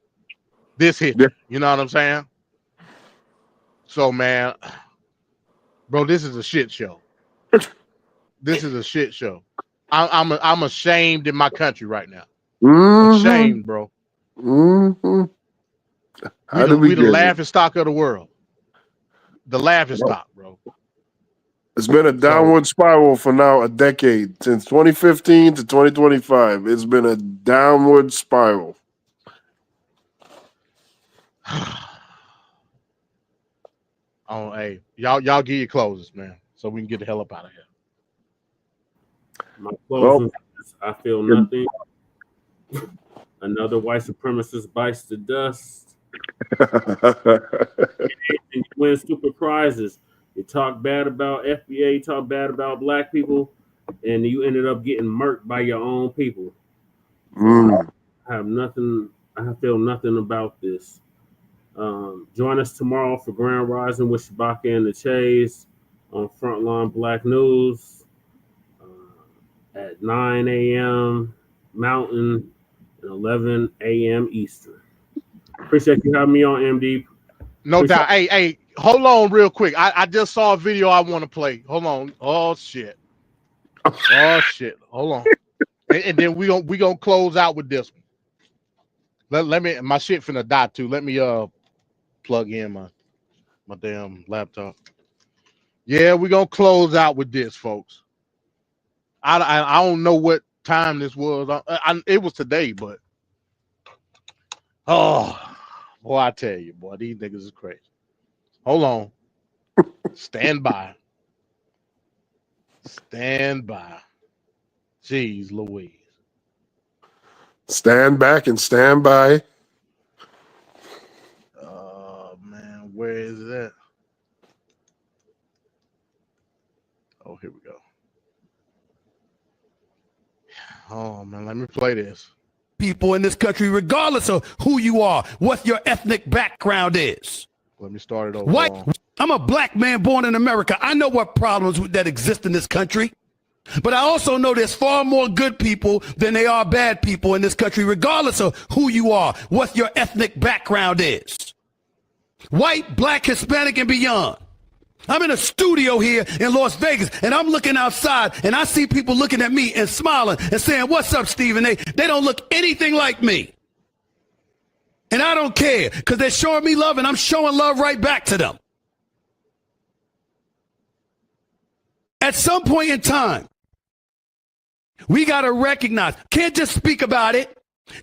This hit. Yeah. You know what I'm saying? So man, bro, this is a shit show. This is a shit show. I'm ashamed in my country right now. Ashamed, bro. We the laughing stock of the world. The laughing stock, bro. It's been a downward spiral for now a decade. Since 2015 to 2025, it's been a downward spiral. Oh, hey, y'all get your closes, man, so we can get the hell up out of here. My closing, I feel nothing. Another white supremacist bites the dust. You win stupid prizes. You talk bad about FBA, you talk bad about black people, and you ended up getting murked by your own people. So I have nothing. I feel nothing about this. Join us tomorrow for Grand Rising with Shabaka and the Chase on Frontline Black News at 9 a.m. Mountain and 11 a.m. Eastern. Appreciate you having me on, MD. No doubt. Hey, hold on real quick. I just saw a video I want to play. Hold on. Oh shit. Hold on. And then we gonna close out with this one. Let me, my shit finna die too. Let me plug in my damn laptop. Yeah, we're gonna close out with this, folks. I don't know what time this was. It was today, but oh boy, I tell you, boy, these niggas is crazy. Hold on. Stand by. Stand by. Jeez Louise. Stand back and stand by. Man, where is it at? Oh, here we go. Oh man, let me play this. People in this country, regardless of who you are, what your ethnic background is. Let me start it over. White. I'm a black man born in America. I know what problems that exist in this country. But I also know there's far more good people than there are bad people in this country, regardless of who you are, what your ethnic background is. White, black, Hispanic, and beyond. I'm in a studio here in Las Vegas, and I'm looking outside, and I see people looking at me and smiling and saying, "What's up, Steven?" They don't look anything like me. And I don't care, because they're showing me love, and I'm showing love right back to them. At some point in time, we got to recognize, can't just speak about it.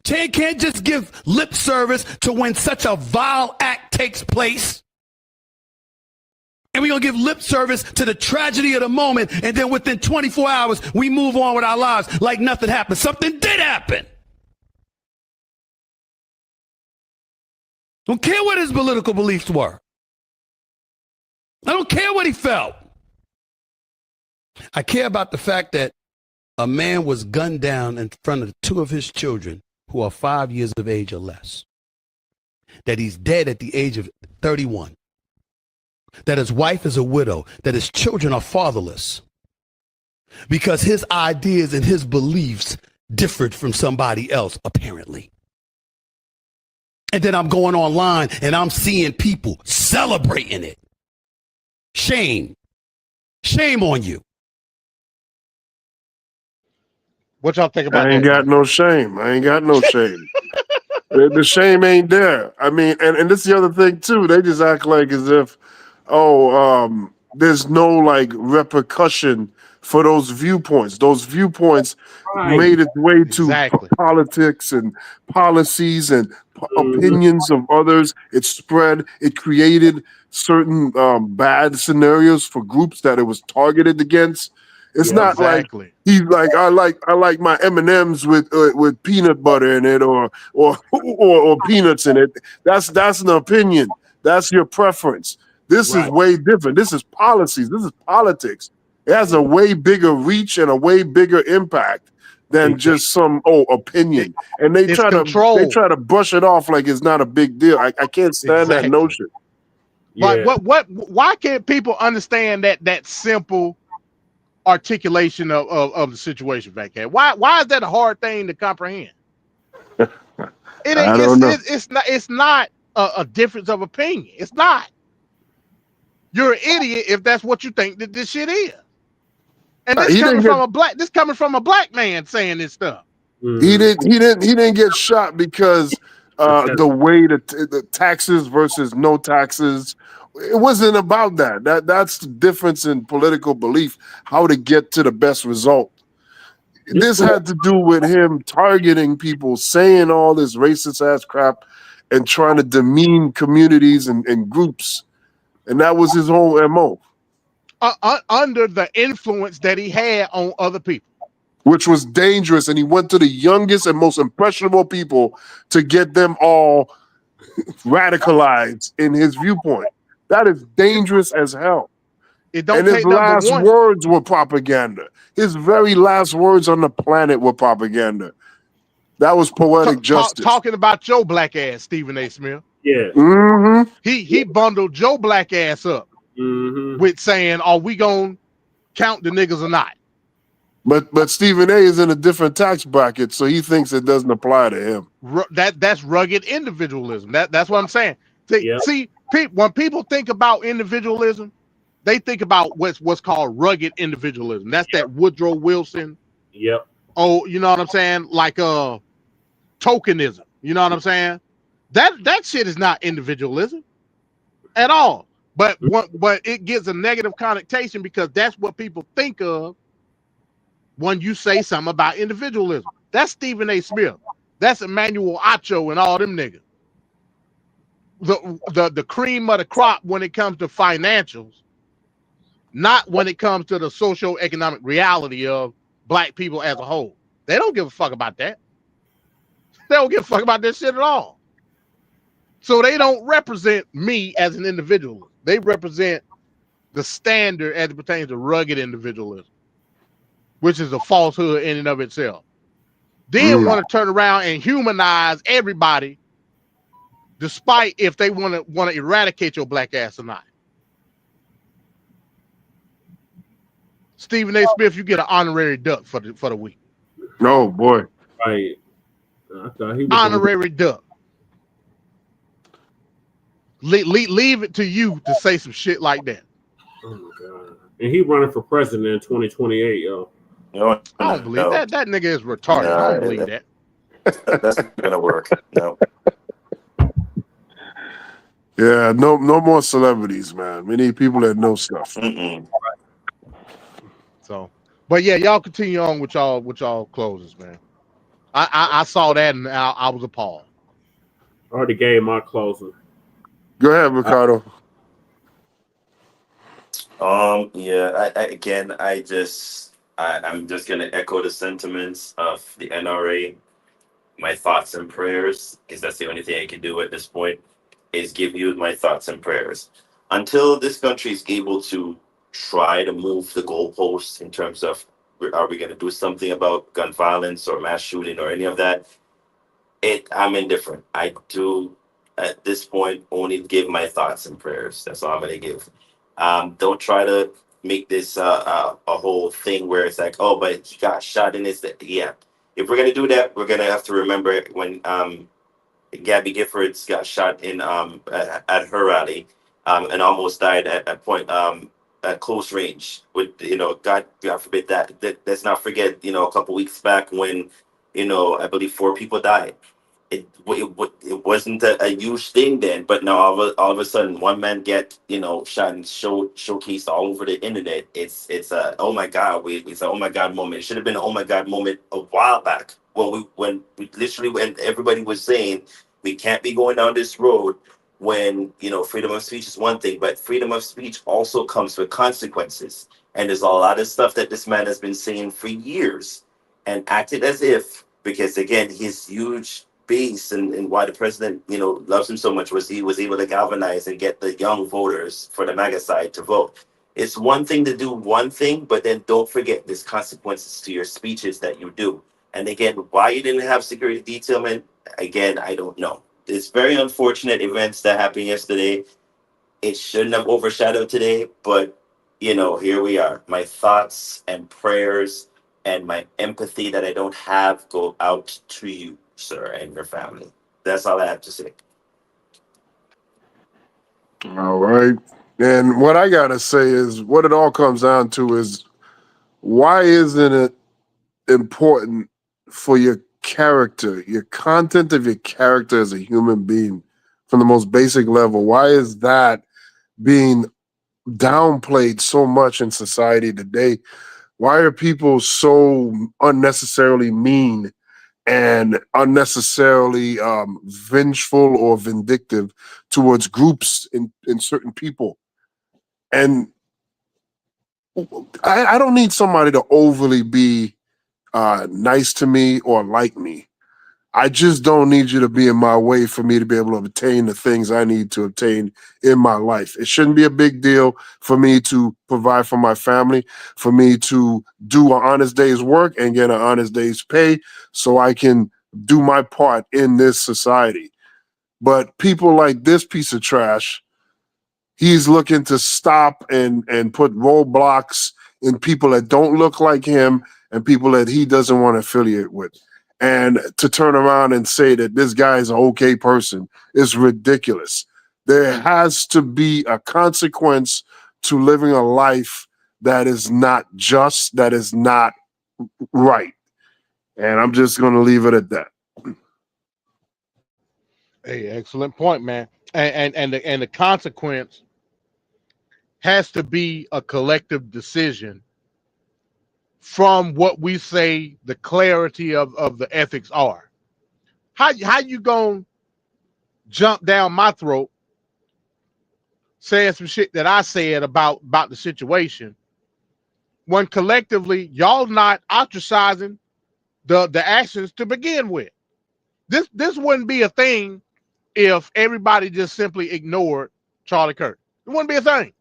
Can't just give lip service to when such a vile act takes place. And we're going to give lip service to the tragedy of the moment. And then within 24 hours, we move on with our lives like nothing happened. Something did happen. Don't care what his political beliefs were. I don't care what he felt. I care about the fact that a man was gunned down in front of two of his children who are 5 years of age or less. That he's dead at the age of 31. That his wife is a widow. That his children are fatherless. Because his ideas and his beliefs differed from somebody else, apparently. And then I'm going online and I'm seeing people celebrating it. Shame. Shame on you. What y'all think about that? I ain't got no shame. I ain't got no shame. The shame ain't there. I mean, and this is the other thing too. They just act like as if, there's no like repercussion for those viewpoints. Those viewpoints made its way to politics and policies and opinions of others. It spread. It created certain bad scenarios for groups that it was targeted against. It's not like he's like I like my M&Ms with peanut butter in it or peanuts in it. That's an opinion. That's your preference. This is way different. This is policies. This is politics. It has a way bigger reach and a way bigger impact than just some opinion. And they try to brush it off like it's not a big deal. I can't stand that notion. Like why can't people understand that simple articulation of the situation, Van Cat? Why is that a hard thing to comprehend? It's not a difference of opinion. It's not. You're an idiot if that's what you think that this shit is. And this coming from a black man saying this stuff. He didn't get shot because the way the taxes versus no taxes. It wasn't about that. That's the difference in political belief, how to get to the best result. This had to do with him targeting people, saying all this racist ass crap and trying to demean communities and groups. And that was his whole MO. Under the influence that he had on other people. Which was dangerous. And he went to the youngest and most impressionable people to get them all radicalized in his viewpoint. That is dangerous as hell. It don't And his take number last one. words were propaganda. His very last words on the planet were propaganda. That was poetic justice. Talking about your black ass, Stephen A. Smith. Yeah. Mm-hmm. He bundled your black ass up with saying, "Are we gonna count the niggas or not?" But Stephen A. is in a different tax bracket, so he thinks it doesn't apply to him. That's rugged individualism. That's what I'm saying. See, when people think about individualism, they think about what's called rugged individualism. That's that Woodrow Wilson. Yep. Oh, you know what I'm saying? Like tokenism. You know what I'm saying? That shit is not individualism at all. But it gets a negative connotation because that's what people think of when you say something about individualism. That's Stephen A. Smith. That's Emmanuel Acho and all them niggas. The cream of the crop when it comes to financials, not when it comes to the socio-economic reality of black people as a whole. They don't give a fuck about that. They don't give a fuck about this shit at all. So they don't represent me as an individual. They represent the standard as it pertains to rugged individualism, which is a falsehood in and of itself. Then want to turn around and humanize everybody, despite if they want to eradicate your black ass or not. Stephen A. Smith, you get an honorary duck for the week. Oh boy. Right. I thought he was honorary duck. Leave it to you to say some shit like that. Oh my god! And he running for president in 2028, yo. No, I don't believe that. That nigga is retarded. I don't believe that. That's not gonna work. No. Yeah, no more celebrities, man. We need people that know stuff. So, but yeah, y'all continue on with y'all closes, man. I saw that and I was appalled. I already gave my closing. Go ahead, Ricardo. Yeah. I'm just gonna echo the sentiments of the NRA. My thoughts and prayers, because that's the only thing I can do at this point, is give you my thoughts and prayers until this country is able to try to move the goalposts in terms of are we going to do something about gun violence or mass shooting or any of that. I'm indifferent. I do at this point only give my thoughts and prayers. That's all I'm going to give. Don't try to make this a whole thing where it's like, oh, but he got shot in his. Yeah, if we're going to do that, we're going to have to remember when Gabby Giffords got shot in at her rally and almost died at point at close range. With God forbid that. Let's not forget a couple weeks back when I believe 4 people died. It wasn't a huge thing then, but now all of a sudden one man get shot and showcased all over the internet. It's a oh my god, it's a oh my god moment. It should have been an oh my god moment a while back when everybody was saying we can't be going down this road when freedom of speech is one thing, but freedom of speech also comes with consequences. And there's a lot of stuff that this man has been saying for years and acted as if, because again his huge base and why the president loves him so much was he was able to galvanize and get the young voters for the MAGA side to vote. It's one thing to do one thing, but then don't forget there's consequences to your speeches that you do. And again, why you didn't have security detailment, again, I don't know. It's very unfortunate events that happened yesterday. It shouldn't have overshadowed today, but here we are. My thoughts and prayers and my empathy that I don't have go out to you, sir, and your family. That's all I have to say. All right. And what I got to say is what it all comes down to is why isn't it important for your character, your content of your character as a human being from the most basic level? Why is that being downplayed so much in society today? Why are people so unnecessarily mean and unnecessarily vengeful or vindictive towards groups in certain people? And I don't need somebody to overly be nice to me or like me. I just don't need you to be in my way for me to be able to obtain the things I need to obtain in my life. It shouldn't be a big deal for me to provide for my family, for me to do an honest day's work and get an honest day's pay so I can do my part in this society. But people like this piece of trash, he's looking to stop and put roadblocks in people that don't look like him and people that he doesn't want to affiliate with. And to turn around and say that this guy is an okay person is ridiculous. There has to be a consequence to living a life that is not just, that is not right. And I'm just going to leave it at that. Hey, excellent point, man. And the consequence has to be a collective decision from what we say the clarity of the ethics are. How you gonna jump down my throat saying some shit that I said about the situation when collectively y'all not ostracizing the actions to begin with? This wouldn't be a thing if everybody just simply ignored Charlie Kirk. It wouldn't be a thing.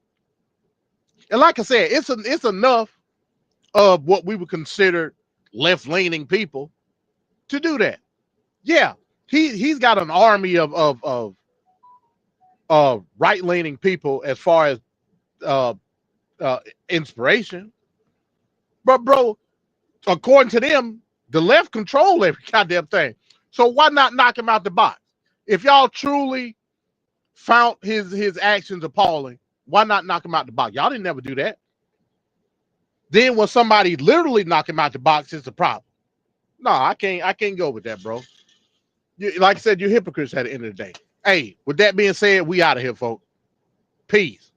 And like I said, it's enough of what we would consider left-leaning people to do that. Yeah, he's got an army of right-leaning people as far as inspiration. But bro, according to them, the left control every goddamn thing. So why not knock him out the box? If y'all truly found his actions appalling, why not knock him out the box? Y'all didn't never do that. Then when somebody literally knock him out the box, it's a problem. No, I can't go with that, bro. Like I said, you're hypocrites at the end of the day. Hey, with that being said, we out of here, folks. Peace.